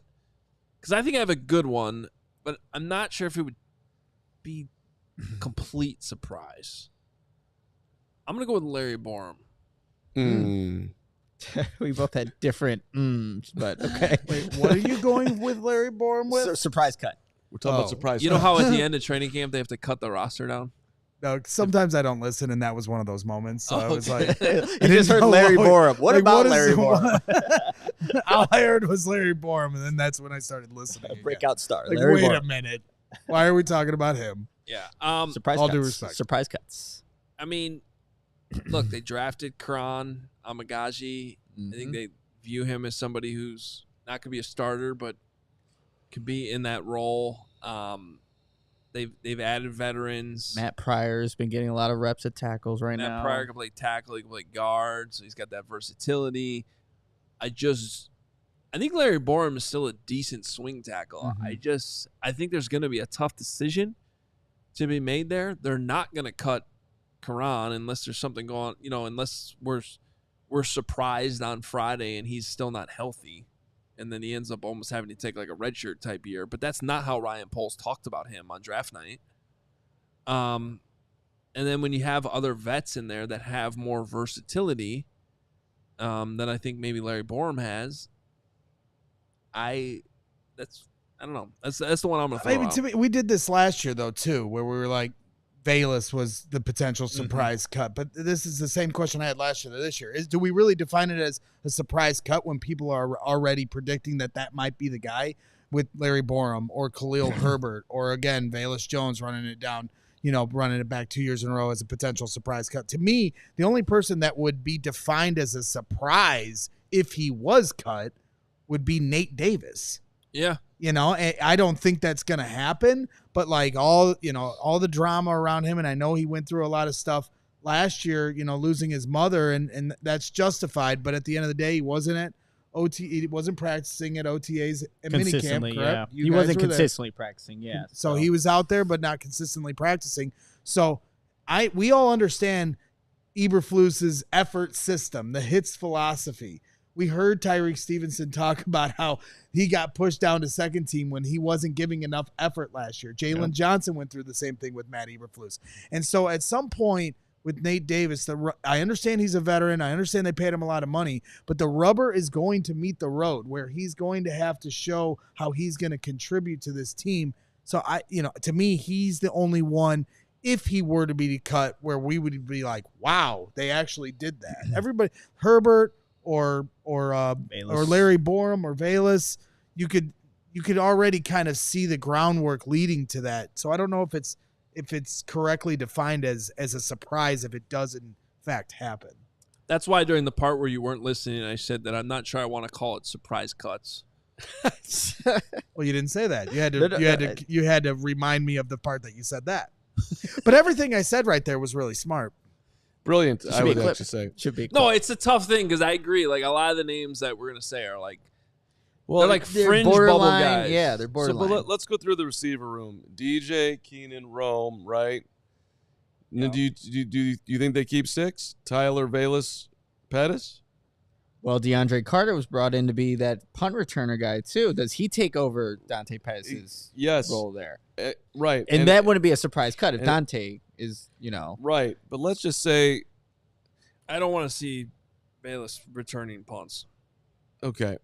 I think I have a good one, but I'm not sure if it would be complete surprise. I'm going to go with Larry Borum. We both had different but okay. Wait, what are you going with Larry Borum with? Surprise cut. We're talking about surprise. You know how at the end of training camp they have to cut the roster down? No, sometimes I don't listen, and that was one of those moments. So I was like, you just heard Larry Borum. What about Larry Borum? All I heard was Larry Borum, and then that's when I started listening. A breakout star. Like, Larry wait Borum. a minute. Why are we talking about him? Yeah. Surprise all cuts. due respect. Surprise cuts. I mean, look, they drafted Karan Amagaji. I think they view him as somebody who's not going to be a starter, but could be in that role. They've added veterans. Matt Pryor's been getting a lot of reps at tackles now. Matt Pryor can play tackle, he can play guard, so he's got that versatility. I think Larry Borum is still a decent swing tackle. I think there's going to be a tough decision to be made there. They're not going to cut Carman unless there's something going, unless we're surprised on Friday and he's still not healthy. And then he ends up almost having to take like a redshirt type year. But that's not how Ryan Poles talked about him on draft night. And then when you have other vets in there that have more versatility than I think maybe Larry Borum has, I don't know. That's the one I'm going to throw out. To me, we did this last year, though, too, where we were like, Bayless was the potential surprise cut. But this is the same question I had last year to this year. Do we really define it as a surprise cut when people are already predicting that might be the guy with Larry Borum or Khalil Herbert or, again, Bayless Jones running it down, running it back 2 years in a row as a potential surprise cut? To me, the only person that would be defined as a surprise if he was cut would be Nate Davis. Yeah. I don't think that's going to happen, but like all the drama around him. And I know he went through a lot of stuff last year, losing his mother and that's justified. But at the end of the day, he wasn't at he wasn't practicing at OTAs and minicamp, correct? Yeah. He wasn't consistently practicing. Yeah. So he was out there, but not consistently practicing. So we all understand Eberflus's effort system, the hits philosophy. We heard Tyreek Stevenson talk about how he got pushed down to second team when he wasn't giving enough effort last year. Jalen Johnson went through the same thing with Matt Eberflus. And so at some point with Nate Davis, I understand he's a veteran. I understand they paid him a lot of money, but the rubber is going to meet the road where he's going to have to show how he's going to contribute to this team. So to me, he's the only one, if he were to be cut, where we would be like, wow, they actually did that. Everybody, Herbert, or Larry Borum or Bayless, you could already kind of see the groundwork leading to that. So I don't know if it's correctly defined as a surprise if it does in fact happen. That's why during the part where you weren't listening, I said that I'm not sure I want to call it surprise cuts. Well, you didn't say that. You had to remind me of the part that you said that. But everything I said right there was really smart. Brilliant, I would actually say. Should be. No, it's a tough thing because I agree. Like a lot of the names that we're gonna say are like, they're like they're fringe bubble guys. Yeah, they're borderline. So, but let's go through the receiver room. DJ, Keenan, Rome, right? Yeah. Do you think they keep 6? Tyler, Bayless, Pettis? Well, DeAndre Carter was brought in to be that punt returner guy too. Does he take over Dante Pettis' role there? Right. And that wouldn't be a surprise cut if Dante is, Right. But let's just say, I don't want to see Bayless returning punts. Okay.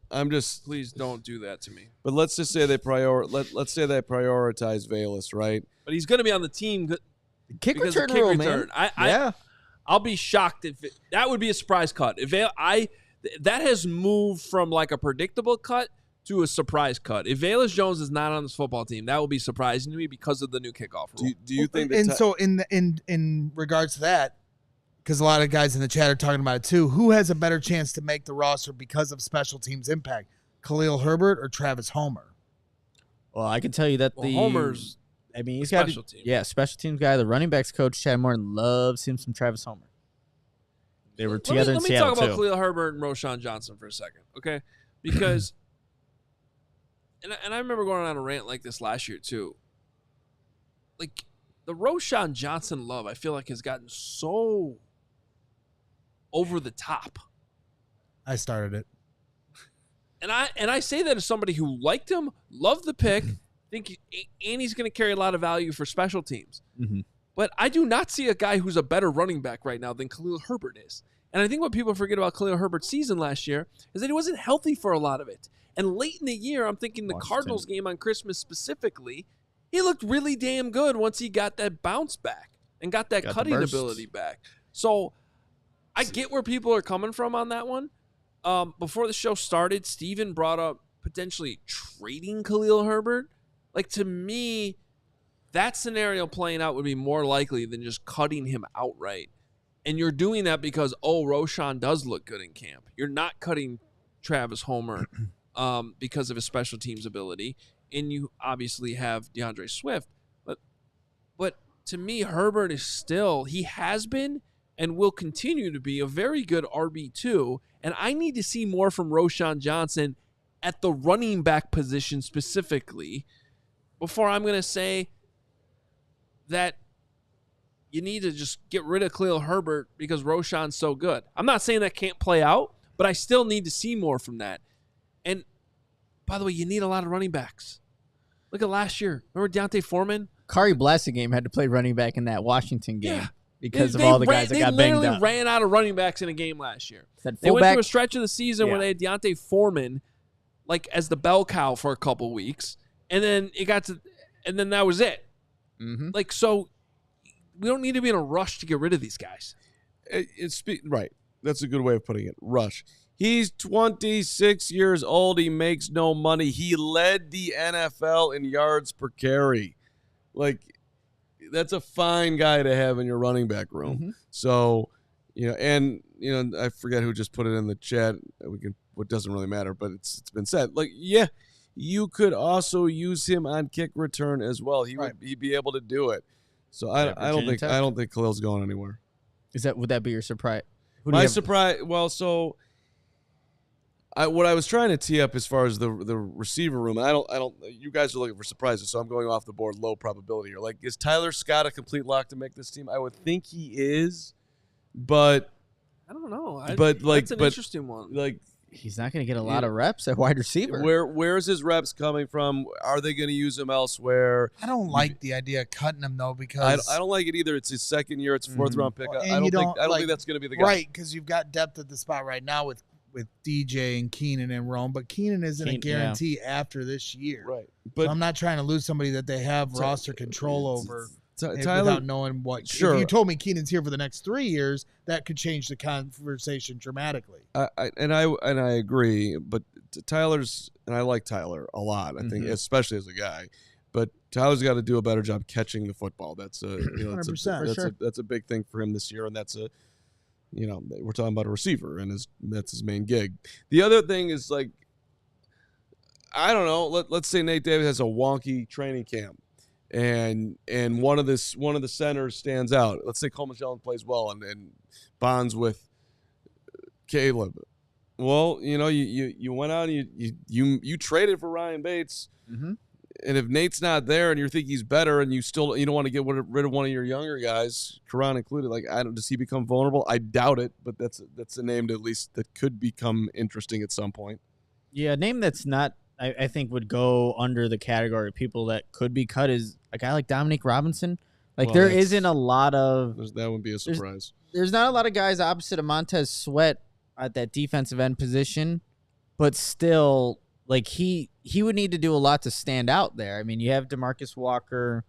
Please don't do that to me. But let's just say let's say they prioritize Bayless, right? But he's going to be on the team. Kick return rule, man. I'll be shocked if that would be a surprise cut. That has moved from like a predictable cut to a surprise cut. If Velus Jones is not on this football team, that will be surprising to me because of the new kickoff rule. Do you think? So in regards to that, because a lot of guys in the chat are talking about it too, who has a better chance to make the roster because of special teams impact, Khalil Herbert or Travis Homer? Well, I can tell you that Homer's. I mean, he's special team. Yeah, special teams guy. The running backs coach Chad Morton loves him some Travis Homer. They were together in Seattle, Let me talk about Khalil Herbert and Roschon Johnson for a second, okay? Because, and I remember going on a rant like this last year too. Like, the Roschon Johnson love, I feel like, has gotten so over the top. I started it. And I say that as somebody who liked him, loved the pick, and he's going to carry a lot of value for special teams. Mm-hmm. But I do not see a guy who's a better running back right now than Khalil Herbert is. And I think what people forget about Khalil Herbert's season last year is that he wasn't healthy for a lot of it. And late in the year, I'm thinking the Cardinals game on Christmas specifically, he looked really damn good once he got that bounce back and got that cutting ability back. So I get where people are coming from on that one. Before the show started, Steven brought up potentially trading Khalil Herbert. Like, to me, that scenario playing out would be more likely than just cutting him outright. And you're doing that because, Roschon does look good in camp. You're not cutting Travis Homer because of his special teams ability. And you obviously have DeAndre Swift. But to me, Herbert is still, he has been and will continue to be a very good RB2. And I need to see more from Roschon Johnson at the running back position specifically before I'm going to say that you need to just get rid of Khalil Herbert because Roschon's so good. I'm not saying that can't play out, but I still need to see more from that. And by the way, you need a lot of running backs. Look at last year. Remember Deontay Foreman? Kari Blasingame had to play running back in that Washington game. Yeah. Because of all the guys that got banged up. They literally ran out of running backs in a game last year. They went through a stretch of the season where they had Deontay Foreman like as the bell cow for a couple weeks, and then that was it. Mm-hmm. Like, so we don't need to be in a rush to get rid of these guys. Right. That's a good way of putting it. Rush. He's 26 years old. He makes no money. He led the NFL in yards per carry. Like, that's a fine guy to have in your running back room. Mm-hmm. So, I forget who just put it in the chat. What doesn't really matter, but it's been said. Like, yeah, you could also use him on kick return as well. He'd be able to do it. So I don't think Khalil's going anywhere. Would that be your surprise? My surprise. Well, so what I was trying to tee up as far as the receiver room. I don't. You guys are looking for surprises, so I'm going off the board. Low probability here. Like, is Tyler Scott a complete lock to make this team? I would think he is, but I don't know. That's an interesting one. Like, he's not going to get a lot of reps at wide receiver. Where's his reps coming from? Are they going to use him elsewhere? I don't like the idea of cutting him though, because I don't like it either. It's his second year. It's a fourth round pick. I don't think that's going to be the guy. Right, because you've got depth at the spot right now with DJ and Keenan and Rome, but Keenan isn't a guarantee after this year. Right, but I'm not trying to lose somebody that they have roster control over. Without knowing what. Sure. If you told me Keenan's here for the next 3 years, that could change the conversation dramatically. I agree, but Tyler's, and I like Tyler a lot. I think, especially as a guy, but Tyler's got to do a better job catching the football. That's 100%. That's a big thing for him this year, and that's we're talking about a receiver, and that's his main gig. The other thing is, like, I don't know. Let's say Nate Davis has a wonky training camp. And one of the centers stands out. Let's say Coleman Shelton plays well and bonds with Caleb. Well, you went out and you traded for Ryan Bates, and if Nate's not there and you think he's better, and you don't want to get rid of one of your younger guys, Karan included. Like, does he become vulnerable? I doubt it, but that's a name that at least that could become interesting at some point. Yeah, a name that's not. I think would go under the category of people that could be cut is a guy like Dominique Robinson. Like, there isn't a lot of... That would be a surprise. There's not a lot of guys opposite of Montez Sweat at that defensive end position, but still, like, he would need to do a lot to stand out there. I mean, you have DeMarcus Walker.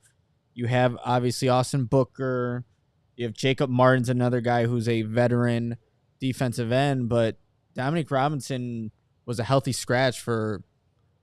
You have, obviously, Austin Booker. You have Jacob Martin's another guy who's a veteran defensive end, but Dominique Robinson was a healthy scratch for...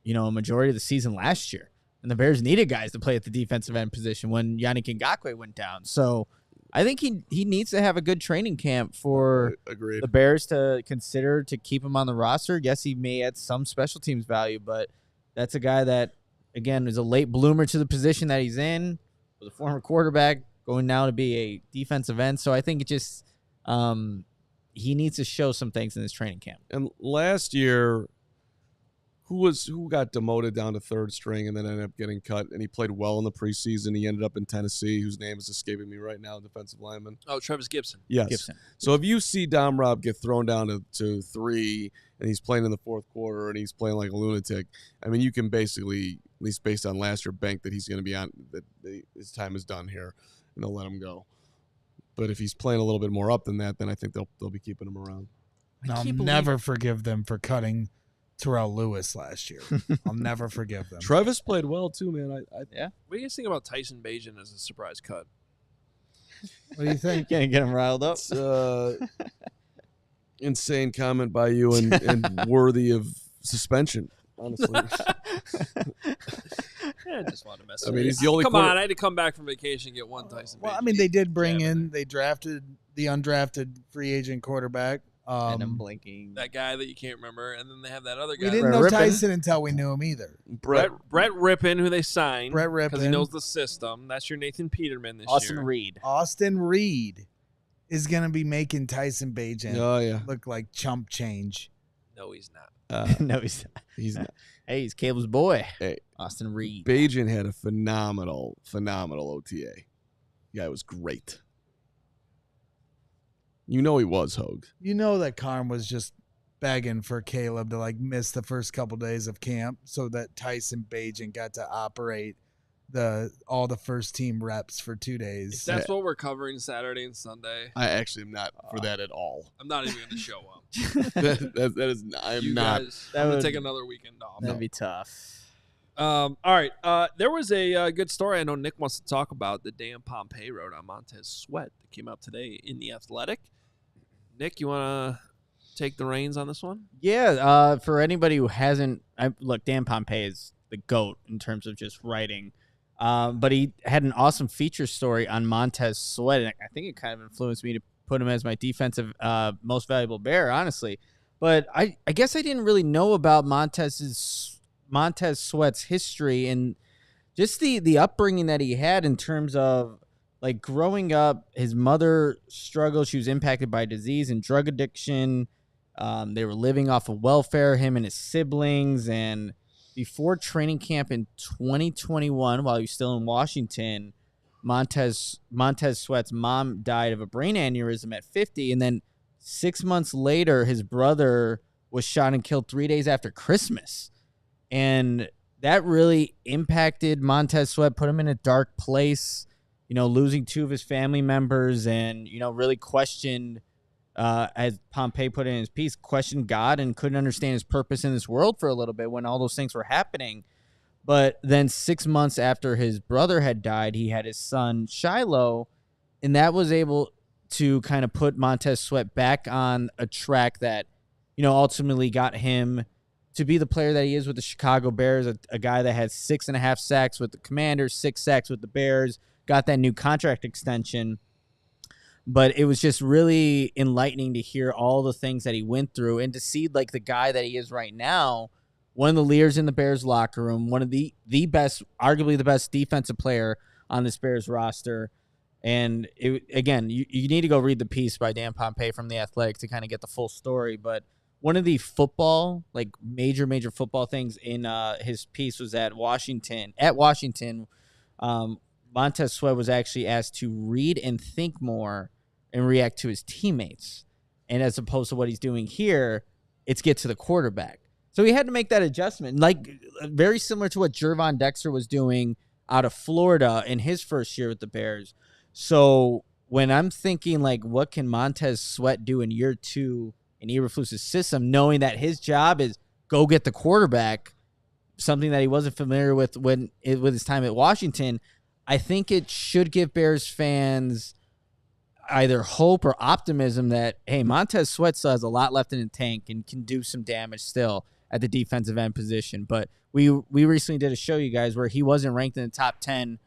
a majority of the season last year. And the Bears needed guys to play at the defensive end position when Yannick Ngakoue went down. So I think he needs to have a good training camp for the Bears to consider to keep him on the roster. Yes, he may add some special teams value, but that's a guy that, again, is a late bloomer to the position that he's in, was a former quarterback, going now to be a defensive end. So I think it just he needs to show some things in this training camp. And last year, who got demoted down to third string and then ended up getting cut, and he played well in the preseason. He ended up in Tennessee, whose name is escaping me right now, defensive lineman. Oh, Travis Gibson. Yes. Gibson. So if you see Dom Rob get thrown down to 3 and he's playing in the fourth quarter and he's playing like a lunatic, I mean, you can basically, at least based on last year, bank that he's going to be on, that his time is done here, and they'll let him go. But if he's playing a little bit more up than that, then I think they'll be keeping him around. I'll never forgive them for cutting Terrell Lewis last year. I'll never forgive them. Travis played well too, man. Yeah. What do you guys think about Tyson Bagent as a surprise cut? What do you think? Can't get him riled up. Insane comment by you and worthy of suspension, honestly. I just wanted to mess with you. He's the only Come on, I had to come back from vacation and get one Tyson Bagent. Well, I mean, they did bring in, they drafted the undrafted free agent quarterback. And I'm blinking. That guy that you can't remember, and then they have that other guy. We didn't know Tyson until we knew him either. Brett Rippon, who they signed. Brett Rippon. Because he knows the system. That's your Nathan Peterman this year. Austin Reed is going to be making Tyson Bagent look like chump change. No, he's not. No, he's not. He's not. Hey, he's Caleb's boy. Hey, Austin Reed. Bagent had a phenomenal OTA. The guy was great. You know he was, Hoge. You know that Carm was just begging for Caleb to like miss the first couple days of camp so that Tyson Bagent got to operate all the first team reps for 2 days. If that's what we're covering Saturday and Sunday. I actually am not for that at all. I'm not even going to show up. that is, I am not. I'm going to take another weekend off. That'd be tough. All right. There was a good story I know Nick wants to talk about that Dan Pompei wrote on Montez Sweat that came out today in The Athletic. Nick, you want to take the reins on this one? Yeah. For anybody who hasn't, look, Dan Pompei is the GOAT in terms of just writing. But he had an awesome feature story on Montez Sweat, and I think it kind of influenced me to put him as my defensive most valuable Bear, honestly. But I guess I didn't really know about Montez Sweat's history and just the upbringing that he had in terms of like growing up. His mother struggled; she was impacted by disease and drug addiction. They were living off of welfare, him and his siblings, and before training camp in 2021, while he was still in Washington, Montez Sweat's mom died of a brain aneurysm at 50, and then 6 months later, his brother was shot and killed 3 days after Christmas. And that really impacted Montez Sweat, put him in a dark place, losing 2 of his family members, and, really questioned, as Pompei put in his piece, questioned God and couldn't understand his purpose in this world for a little bit when all those things were happening. But then 6 months after his brother had died, he had his son Shiloh, and that was able to kind of put Montez Sweat back on a track that, ultimately got him to be the player that he is with the Chicago Bears, a guy that had 6.5 sacks with the Commanders, 6 sacks with the Bears, got that new contract extension. But it was just really enlightening to hear all the things that he went through and to see like the guy that he is right now, one of the leaders in the Bears locker room, one of the best, arguably the best defensive player on this Bears roster. And again, you need to go read the piece by Dan Pompei from The Athletic to kind of get the full story. But one of the football, like major football things in his piece was at Washington. At Washington, Montez Sweat was actually asked to read and think more and react to his teammates. And as opposed to what he's doing here, it's get to the quarterback. So he had to make that adjustment, like very similar to what Gervon Dexter was doing out of Florida in his first year with the Bears. So when I'm thinking, like, what can Montez Sweat do in year 2 in Eberflus's system, knowing that his job is go get the quarterback, something that he wasn't familiar with with his time at Washington, I think it should give Bears fans either hope or optimism that, hey, Montez Sweat still has a lot left in the tank and can do some damage still at the defensive end position. But we recently did a show, you guys, where he wasn't ranked in the top 10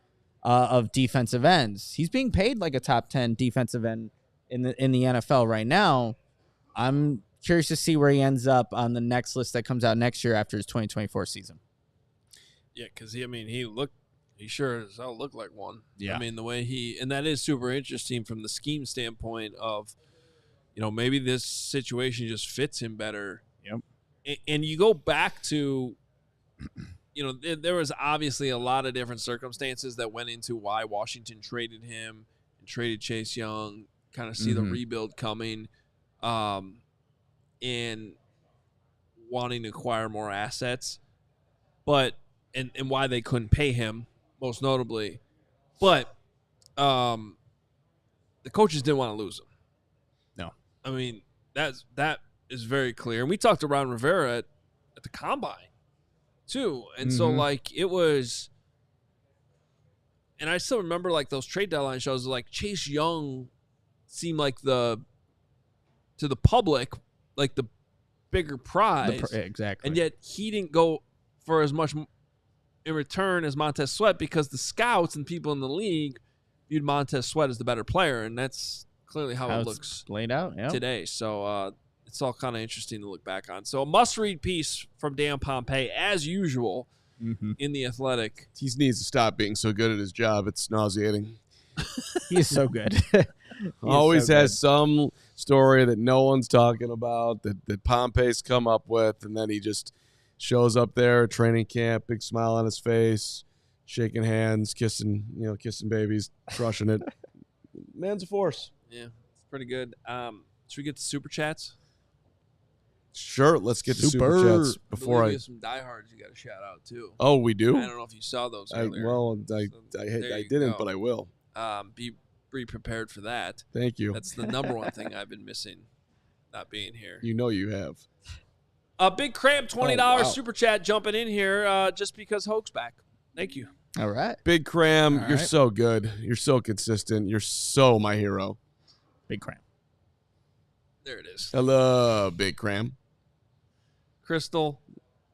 of defensive ends. He's being paid like a top 10 defensive end in the NFL right now. I'm curious to see where he ends up on the next list that comes out next year after his 2024 season. Yeah, because he sure as hell looked like one. Yeah. I mean, the way and that is super interesting from the scheme standpoint of, maybe this situation just fits him better. Yep. And you go back to, there was obviously a lot of different circumstances that went into why Washington traded him and traded Chase Young, kind of see the rebuild coming, and wanting to acquire more assets, but and why they couldn't pay him, most notably. But the coaches didn't want to lose him. No. I mean, that is very clear. And we talked to Ron Rivera at the Combine, too. And so, like, it was – and I still remember, like, those trade deadline shows, like, Chase Young seemed like to the public, like, the bigger prize. Exactly. And yet he didn't go for as much in return as Montez Sweat because the scouts and people in the league viewed Montez Sweat as the better player, and that's clearly how it looks laid out today. So it's all kind of interesting to look back on. So a must-read piece from Dan Pompei, as usual, in The Athletic. He needs to stop being so good at his job. It's nauseating. He is so good. Always has some story that no one's talking about that Pompei's come up with, and then he just shows up there at training camp, big smile on his face, shaking hands, kissing babies, crushing it. Man's a force. Yeah, it's pretty good. Should we get to super chats? Sure, let's get to super chats before I some diehards you got to shout out too. Oh, we do. I don't know if you saw those earlier. I didn't, but I will. Be prepared for that. Thank you. That's the number one thing I've been missing, not being here. You know you have. Big Cram, $20 super chat jumping in here just because Hoge's back. Thank you. All right. Big Cram, you're so good. You're so consistent. You're so my hero. Big Cram. There it is. I love Big Cram. Crystal.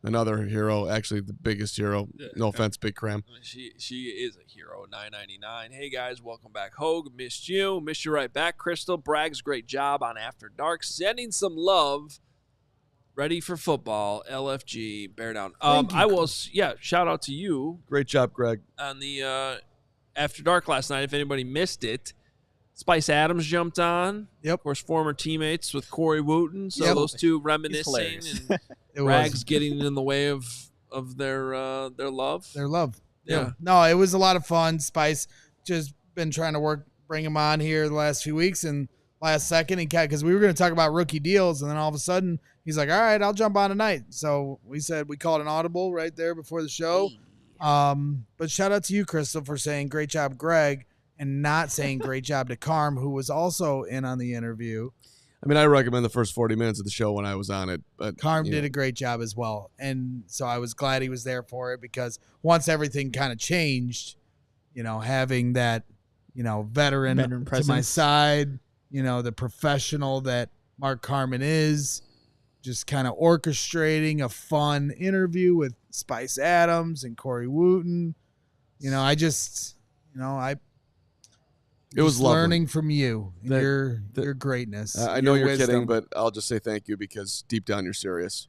Another hero, actually the biggest hero. No offense, Big Cram. She is a hero. $9.99. Hey guys, welcome back. Hoge, missed you right back. Crystal, Bragg's great job on After Dark, sending some love. Ready for football. LFG, bear down. Shout out to you. Great job, Greg. On the After Dark last night. If anybody missed it, Spice Adams jumped on. Yep. Of course, former teammates with Corey Wooten. So those two reminiscing and Bragg's getting in the way of their love. Their love. Yeah. No, it was a lot of fun. Spice just been trying to bring him on here the last few weeks, and last second because we were going to talk about rookie deals, and then all of a sudden he's like, all right, I'll jump on tonight. So we called an audible right there before the show. But shout out to you, Crystal, for saying great job, Greg, and not saying great job to Carm, who was also in on the interview. I mean, I recommend the first 40 minutes of the show when I was on it. But Carm did a great job as well. And so I was glad he was there for it, because once everything kind of changed, having that, veteran to my side, the professional that Mark Carman is, just kind of orchestrating a fun interview with Spice Adams and Corey Wooten. It was learning from you, your greatness. I know you're kidding, but I'll just say thank you, because deep down you're serious.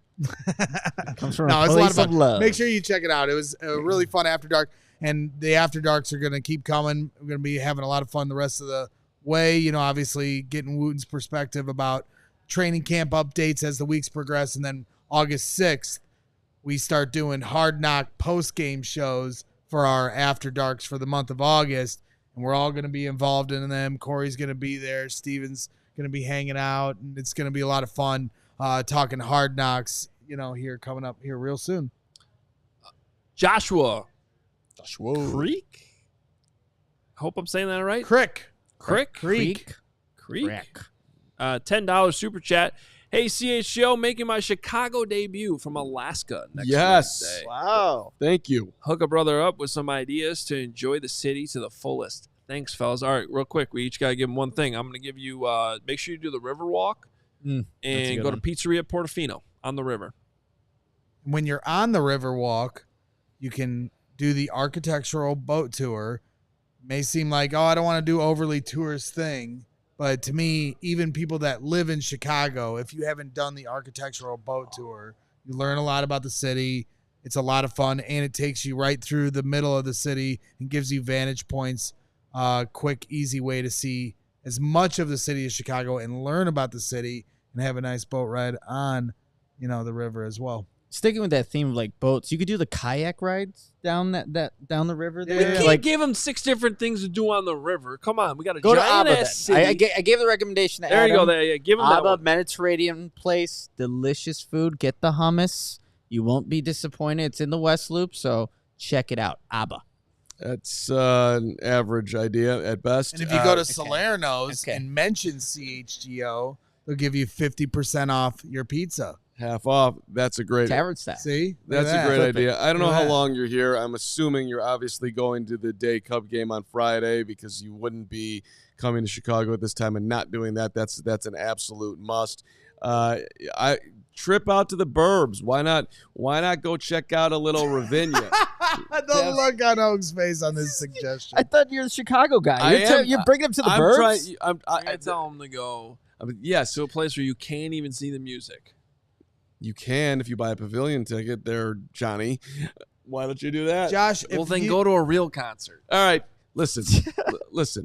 Comes from a place of love. Make sure you check it out. It was a really fun After Dark, and the After Darks are going to keep coming. We're going to be having a lot of fun the rest of the way. Obviously getting Wooten's perspective about training camp updates as the weeks progress, and then August 6th, we start doing Hard Knock post-game shows for our After Darks for the month of August. And we're all going to be involved in them. Corey's going to be there. Steven's going to be hanging out. And it's going to be a lot of fun talking Hard Knocks, here coming up here real soon. Joshua Creek? I hope I'm saying that right. Creek. $10 super chat. Hey, CHGO, making my Chicago debut from Alaska next Wednesday. Wow. Thank you. Hook a brother up with some ideas to enjoy the city to the fullest. Thanks, fellas. All right, real quick, we each got to give him one thing. I'm going to give you, make sure you do the river walk and go to Pizzeria Portofino on the river. When you're on the river walk, you can do the architectural boat tour. May seem like, I don't want to do overly tourist thing. But to me, even people that live in Chicago, if you haven't done the architectural boat tour, you learn a lot about the city. It's a lot of fun, and it takes you right through the middle of the city and gives you vantage points, quick, easy way to see as much of the city of Chicago and learn about the city and have a nice boat ride on, the river as well. Sticking with that theme of like boats, you could do the kayak rides down down the river there. We can't give them 6 different things to do on the river. Come on, we got to go to giant Abba. ass city. I gave the recommendation to there Adam. You go. There, yeah, give them Abba, that one. Mediterranean place, delicious food. Get the hummus. You won't be disappointed. It's in the West Loop, so check it out. Abba. That's an average idea at best. And if you go to Salerno's and mention CHGO, they'll give you 50% off your pizza. Half off. That's a great tavern style. See? That's a great idea. I don't know how long you're here. I'm assuming you're obviously going to the day Cub game on Friday, because you wouldn't be coming to Chicago at this time and not doing that. That's an absolute must. I trip out to the burbs. Why not go check out a little Ravinia? The look on Hoge's face on this suggestion. I thought you're the Chicago guy. You're bringing him to the burbs. I tell him to go to a place where you can't even see the music. You can if you buy a pavilion ticket there, Johnny. Why don't you do that? Josh, go to a real concert. All right, listen. Listen.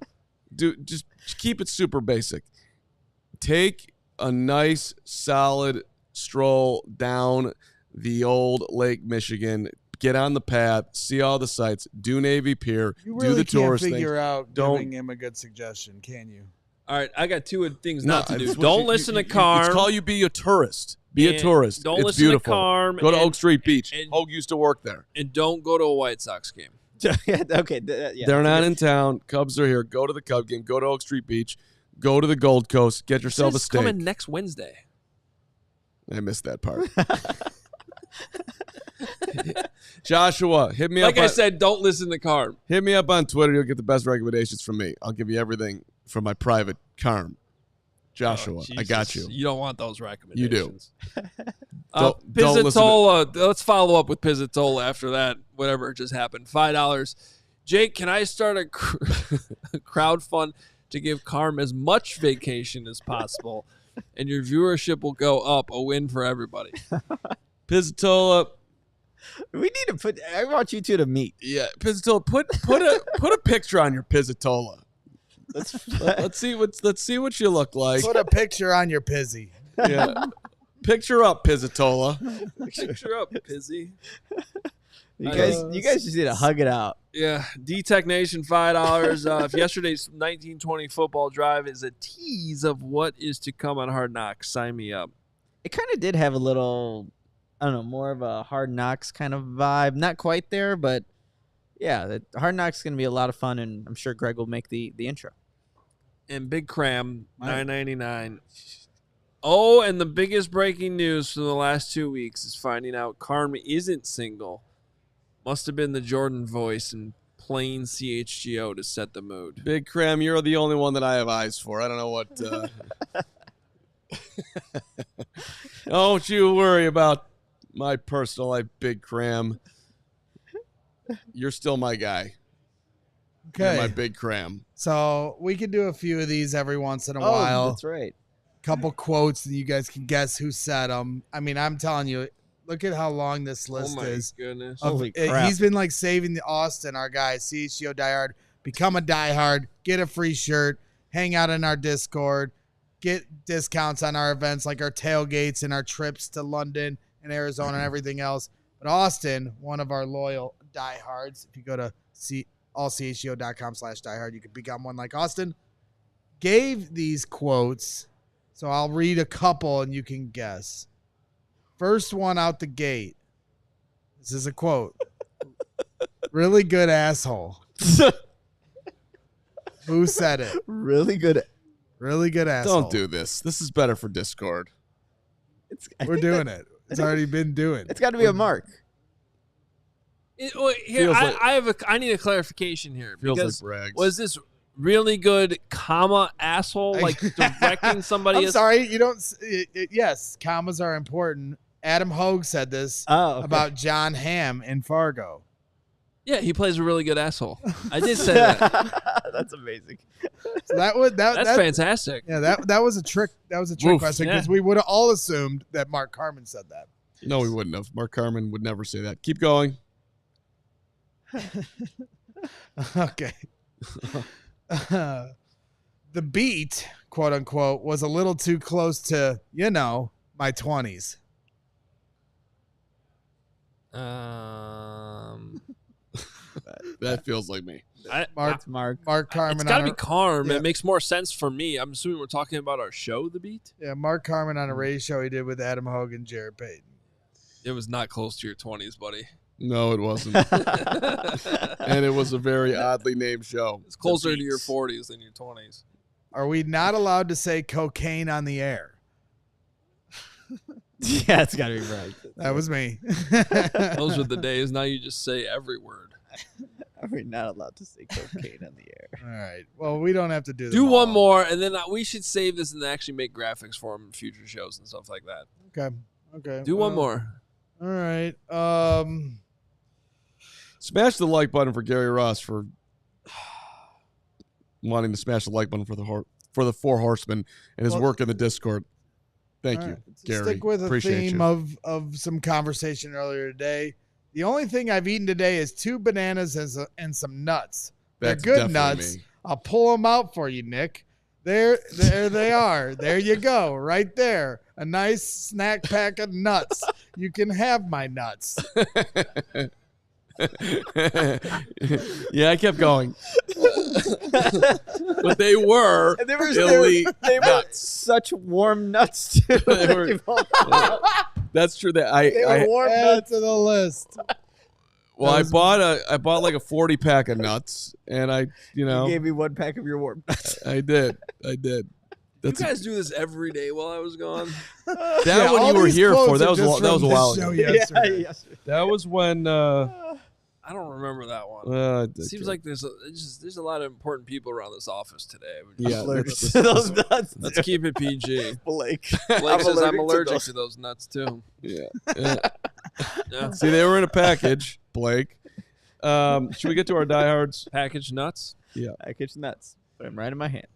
Just keep it super basic. Take a nice solid stroll down the old Lake Michigan get on the path, see all the sights, do Navy Pier, You do really the can't tourist figure thing. out Don't- giving him a good suggestion, can you? All right, I got 2 things No, not to do. it's what Don't you- listen you- to Carm. It's call you be a tourist. Be a And tourist. don't It's listen to beautiful. Carm Go to and- Oak Street Beach. and- Hoge used to work there. And don't go to a White Sox game. Okay. Yeah, They're not in town. Cubs are here. Go to the Cub game. Go to Oak Street Beach. Go to the Gold Coast. Get yourself a It's steak. coming next Wednesday. I missed that part. Joshua, hit me Like up. I said, don't listen to Carm. Hit me up on Twitter. You'll get the best recommendations from me. I'll give you everything from my private Carm. Joshua, Oh, I got Jesus. you. You don't want those recommendations. Don't listen to- Pizzatola. Let's follow up with Pizzatola after that. Whatever just happened. $5. Jake, can I start a crowd fund to give Carm as much vacation as possible, and your viewership will go up? A win for everybody. Pizzatola. We need to put. I want you two to meet. Yeah, Pizzatola. Put a picture on your Pizzatola. Let's see what you look like. Put a picture on your pizzy. Yeah. Picture up, Pizzatola. Picture up, Pizzy. You guys just need to hug it out. Yeah, D-Tech Nation, $5. If yesterday's 1920 football drive is a tease of what is to come on Hard Knocks, sign me up. It kind of did have a little, I don't know, more of a Hard Knocks kind of vibe. Not quite there, but yeah, the Hard Knocks is going to be a lot of fun, and I'm sure Greg will make the intro. And Big Cram, $9.99. Oh, and the biggest breaking news from the last 2 weeks is finding out Carm isn't single. Must have been the Jordan voice and plain CHGO to set the mood. Big Cram, you're the only one that I have eyes for. I don't know what. Don't you worry about my personal life, Big Cram. You're still my guy. You're Okay. my Big Cram. So we can do a few of these every once in a Oh, while. that's right. Couple quotes, and you guys can guess who said them. I mean, I'm telling you, look at how long this list Oh my is. goodness. Holy crap. He's been like saving the Austin, our guy, CHGO diehard. Become a diehard, get a free shirt, hang out in our Discord, get discounts on our events like our tailgates and our trips to London and Arizona and everything else. But Austin, one of our loyal diehards, if you go to allchgo.com/diehard, you can become one like Austin, gave these quotes. So I'll read a couple and you can guess. First one out the gate. This is a quote. Really good asshole. Who said it? Really good. Really good asshole. Don't do this. This is better for Discord. We're doing it. It's already been doing. It's got to be a mark. Here, Feels like- I need a clarification here. Feels Because like brags. was this really good, asshole, like directing somebody? I'm sorry, you don't. Yes, commas are important. Adam Hoge said this Oh, okay. about John Hamm in Fargo. Yeah, he plays a really good asshole. I did say that. That's amazing. So that's Fantastic. Yeah, that was a trick. That was a trick Woof. question because Yeah. we would have all assumed that Mark Carman said that. No, we wouldn't have. Mark Carman would never say that. Keep going. Okay. The beat, quote unquote, was a little too close to, my 20s. That feels like me. Mark Mark. Carman. It's got to on be a- Carm. Yeah. It makes more sense for me. I'm assuming we're talking about our show, The Beat. Yeah, Mark Carman on a radio show he did with Adam Hoge and Jared Payton. It was not close to your 20s, buddy. No, it wasn't. And it was a very oddly named show. It's closer The to your Beats. 40s than your 20s. Are we not allowed to say cocaine on the air? Yeah, it's got to be right. That was me. Those were the days. Now you just say every word. Are we not allowed to say cocaine on the air? All right. Well, we don't have to do Do them one all. more, and then we should save this and actually make graphics for them in future shows and stuff like that. Okay. Do one well, more. All right. Smash the like button for Gary Ross for wanting to smash the like button for the Four Horsemen and his Well- work in the Discord. Thank all you, right. To Gary. Stick with a Appreciate theme you. of some conversation earlier today. The only thing I've eaten today is 2 bananas and some nuts. That's They're good definitely nuts. me. I'll pull them out for you, Nick. There they are. There you go, right there. A nice snack pack of nuts. You can have my nuts. Yeah, I kept going. But they were elite. They were such warm nuts too. That's true. That They were warm Add nuts. to the list. well, I bought like a 40 pack of nuts, and I You gave me 1 pack of your warm nuts. I did. You guys do this every day while I was gone. That one you were here for. That was a while ago. Yesterday. That was when. I don't remember that one. It Seems like there's a lot of important people around this office today. Yeah, Allergic to those nuts. Let's keep it PG. Blake. Blake says I'm allergic to those nuts too. yeah. Yeah. See, they were in a package, Blake. Should we get to our diehards? Packaged nuts. Packaged nuts. Put them right in my hand.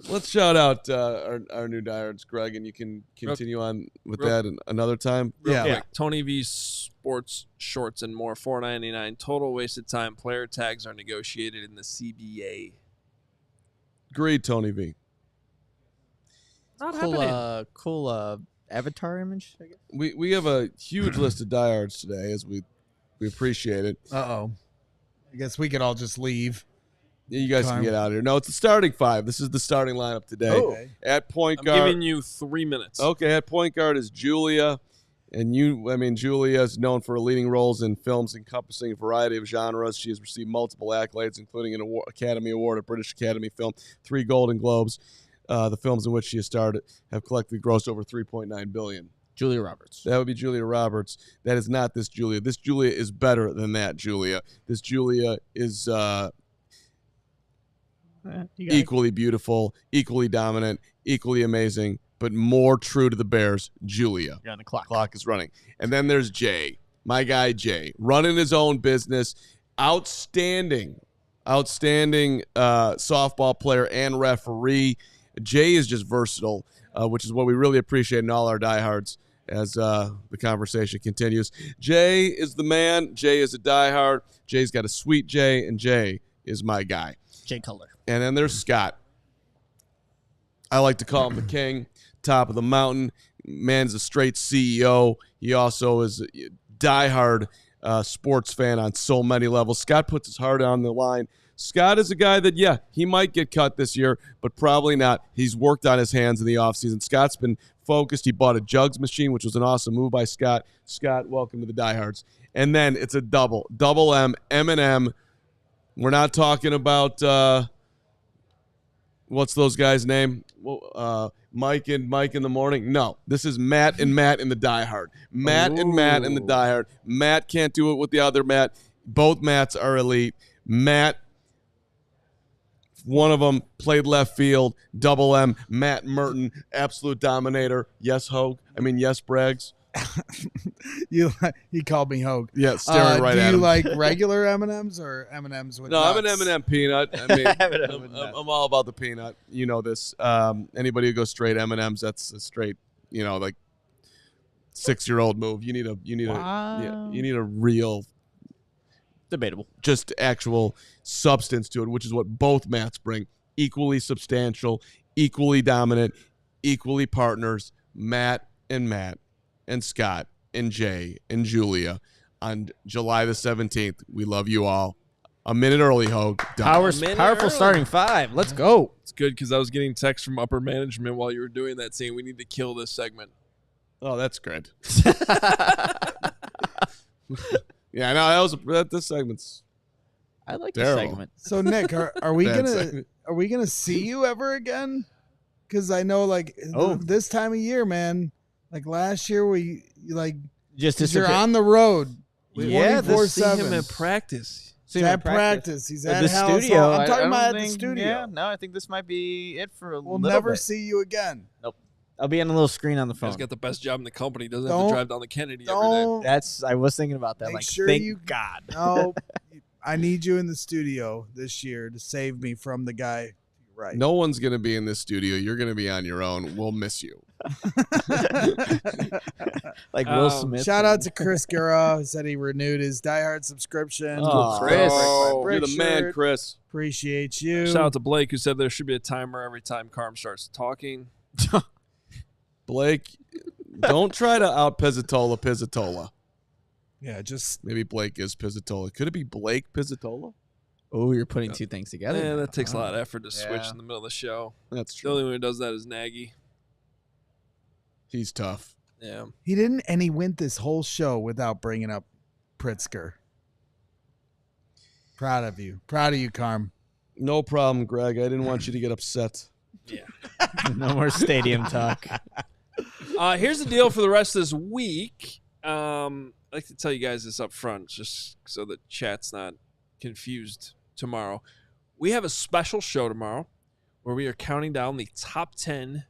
Let's shout out our new diehards, Greg, and you can continue on with that another time. Real quick. Tony V Sports Shorts and More, $4.99. Total wasted time. Player tags are negotiated in the CBA. Agreed, Tony V. Not happening. Cool avatar image, I guess. We have a huge list of diehards today, as we appreciate it. Uh-oh. I guess we could all just leave. Yeah, you guys can get out of here. No, it's the starting 5. This is the starting lineup today. Oh. At point I'm guard. giving you 3 minutes. Okay, at point guard is Julia. And Julia is known for her leading roles in films encompassing a variety of genres. She has received multiple accolades, including an Academy Award, a British Academy film, 3 Golden Globes. The films in which she has starred have collectively grossed over $3.9 billion. Julia Roberts. That would be Julia Roberts. That is not this Julia. This Julia is better than that Julia. This Julia is equally beautiful, equally dominant, equally amazing, but more true to the Bears, Julia. You're on the clock. Clock is running. And then there's Jay, my guy Jay, running his own business, outstanding softball player and referee. Jay is just versatile, which is what we really appreciate in all our diehards as the conversation continues. Jay is the man. Jay is a diehard. Jay's got a sweet Jay, and Jay is my guy. Jay Cutler. And then there's Scott. I like to call him the king, top of the mountain. Man's a straight CEO. He also is a diehard sports fan on so many levels. Scott puts his heart on the line. Scott is a guy that, he might get cut this year, but probably not. He's worked on his hands in the offseason. Scott's been focused. He bought a jugs machine, which was an awesome move by Scott. Scott, welcome to the diehards. And then it's a double M, M&M. We're not talking about what's those guys' name? Mike in the morning. No, this is Matt and Matt in the diehard. Matt and Matt in the diehard. Matt can't do it with the other Matt. Both Matts are elite. Matt, one of them played left field. Double M. Matt Merton, absolute dominator. Yes, Hoge. Yes, Braggs. You called me Hoge. Yeah, staring right at him. Do you like regular M&Ms or M&Ms with No, nuts? I'm an M&M peanut. I'm all about the peanut. You know this. Anybody who goes straight M&Ms, that's a straight, like 6-year-old move. You need a real, Debatable. just actual substance to it, which is what both Matts bring. Equally substantial, equally dominant, equally partners. Matt and Scott and Jay and Julia on July the 17th. We love you all. A minute early, Hoge. Powerful starting 5. Let's go. It's good because I was getting texts from upper management while you were doing that saying we need to kill this segment. Oh, that's good. Yeah, no, this segment's I like terrible. the segment. So Nick, are we Bad gonna segment. are we gonna see you ever again? Because I know this time of year, man. Like last year, Just you're on the road. Yeah, See him 24/7. at practice. He's at practice. He's at the Hal studio. Hall. I'm talking I about don't at the think- studio. Yeah, no, I think this might be it for a We'll little never bit. see you again. I'll be on a little screen on the phone. He's got the best job in the company. Doesn't have Don't- to drive down the Kennedy every day. Don't. I was thinking about that. Make Like, sure thank you- God. No, I need you in the studio this year to save me from the guy. Right. No one's going to be in this studio. You're going to be on your own. We'll miss you. Like Will Smith. Shout out to Chris Guerra, who said he renewed his diehard subscription. Oh, Chris. You're the man, shirt. Chris. Appreciate you. Shout out to Blake who said there should be a timer every time Carm starts talking. Blake, don't try to out Pizzatola. Yeah, just Maybe Blake is Pizzatola. Could it be Blake Pizzatola? Oh, you're putting two things together. Yeah, now. that takes a lot of effort to switch Yeah. in the middle of the show. That's The true. only one who does that is Nagy. He's tough. Yeah. he didn't, and he went this whole show without bringing up Pritzker. Proud of you, Carm. No problem, Greg. I didn't want you to get upset. Yeah. No more stadium talk. Here's the deal for the rest of this week. I'd like to tell you guys this up front, just so the chat's not confused tomorrow. We have a special show tomorrow where we are counting down the top 10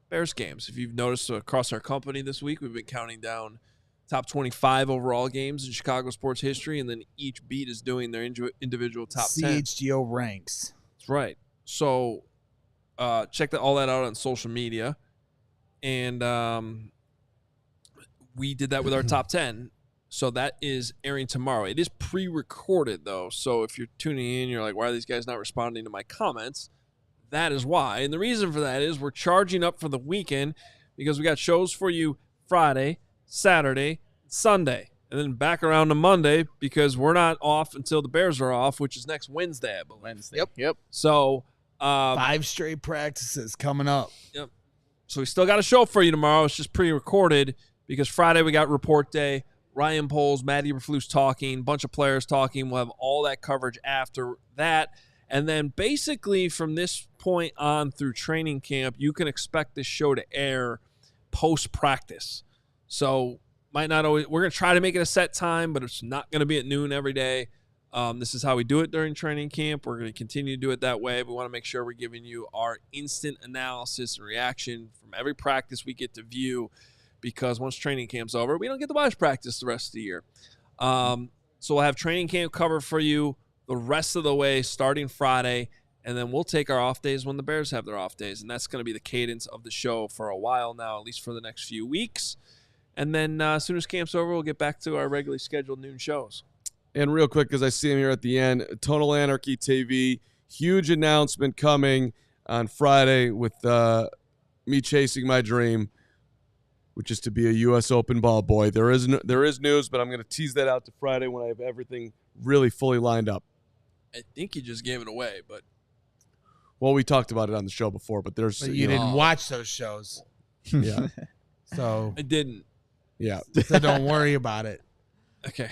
Bears games. If you've noticed across our company this week, we've been counting down top 25 overall games in Chicago sports history, and then each beat is doing their individual top 10. CHGO ranks. That's right. So check all that out on social media. And we did that with our top 10. So that is airing tomorrow. It is pre-recorded, though. So if you're tuning in, you're like, why are these guys not responding to my comments? That is why. And the reason for that is we're charging up for the weekend because we got shows for you Friday, Saturday, Sunday, and then back around to Monday because we're not off until the Bears are off, which is next Wednesday, I believe. Yep. So 5 straight practices coming up. So we still got a show for you tomorrow. It's just pre-recorded because Friday we got report day. Ryan Poles, Matt Eberflus talking, bunch of players talking. We'll have all that coverage after that. And then basically from this point on through training camp, you can expect this show to air post-practice. So might not always – we're going to try to make it a set time, but it's not going to be at noon every day. This is how we do it during training camp. We're going to continue to do it that way. We want to make sure we're giving you our instant analysis and reaction from every practice we get to view because once training camp's over, we don't get to watch practice the rest of the year. So we'll have training camp cover for you the rest of the way starting Friday, and then we'll take our off days when the Bears have their off days, and that's going to be the cadence of the show for a while now, at least for the next few weeks. And then as soon as camp's over, we'll get back to our regularly scheduled noon shows. And real quick, because I see him here at the end, Total Anarchy TV, huge announcement coming on Friday with me chasing my dream, which is to be a U.S. Open ball boy. There is news, but I'm going to tease that out to Friday when I have everything really fully lined up. I think you just gave it away, but Well, we talked about it on the show before, but there's But you didn't watch those shows. yeah, So, I didn't. yeah. so don't worry about it. Okay.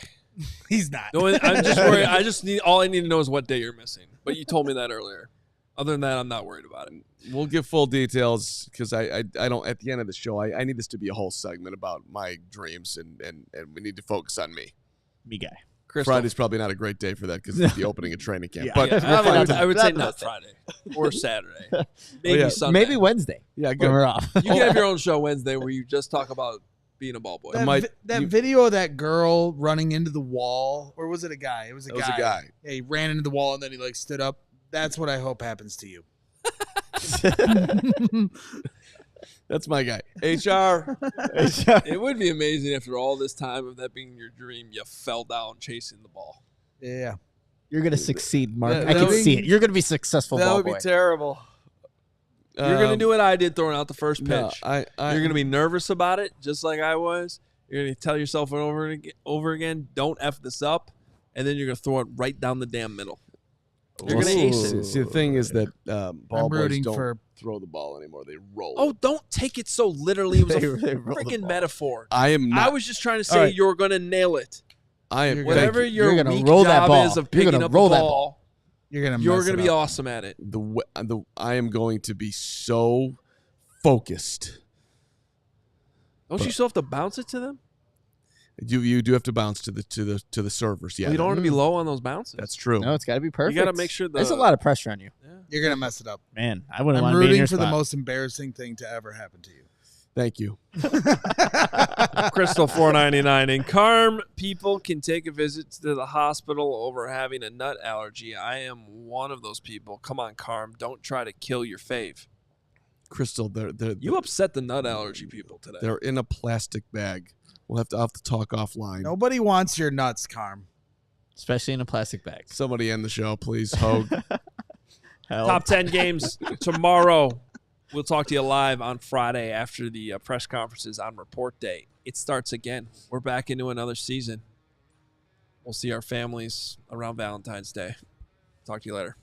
He's not. No, I'm just worried. All I need to know is what day you're missing. But you told me that earlier. Other than that, I'm not worried about it. We'll give full details because I don't. At the end of the show, I need this to be a whole segment about my dreams, and we need to focus on me. Me guy. Crystal. Friday's probably not a great day for that because it's the opening of training camp. Yeah. But Yeah, I would say Not not Thursday. Friday or Saturday. Maybe yeah. Sunday. Maybe Wednesday yeah, when good. we're off. You can have your own show Wednesday where you just talk about being a ball boy. That video of that girl running into the wall, or was it a guy? It was a That was guy. a guy. Yeah, he ran into the wall and then he like stood up. That's what I hope happens to you. That's my guy. HR. It would be amazing after all this time of that being your dream, you fell down chasing the ball. Yeah. You're gonna succeed, Mark. Yeah, I can that see it. You're gonna be successful. That ball would be boy. terrible. You're going to do what I did throwing out the first pitch. No, I You're going to be nervous about it, just like I was. You're going to tell yourself over again, don't F this up, and then you're going to throw it right down the damn middle. You're going to ace it. See, the thing is that ball I'm boys rooting don't for. throw the ball anymore. They roll. Oh, don't take it so literally. It was a They roll the freaking ball. metaphor. I am not. I was just trying to say right. you're going to nail it. I am. You're Whatever thank you. your You're gonna weak roll that job ball. is of You're picking gonna up the roll that ball, You're gonna. you're mess going to it be up. awesome at it. I am going to be so focused. Don't you still have to bounce it to them? You do have to bounce to the servers. Yeah, Well, you don't want to be low on those bounces. that's true. No, it's got to be perfect. You got to make sure There's a lot of pressure on you, You're gonna mess it up. man. I wouldn't I'm want to be in rooting your for the spot. most embarrassing thing to ever happen to you. Thank you. Crystal $4.99. And Carm people can take a visit to the hospital over having a nut allergy. I am one of those people. Come on, Carm. Don't try to kill your fave. Crystal, You upset the nut allergy people today. they're in a plastic bag. I'll have to talk offline. Nobody wants your nuts, Carm. especially in a plastic bag. Somebody end the show, please. Hogue. Help. Top 10 games tomorrow. We'll talk to you live on Friday after the press conferences on report day. It starts again. We're back into another season. we'll see our families around Valentine's Day. Talk to you later.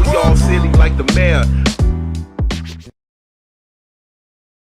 We all silly like the mayor.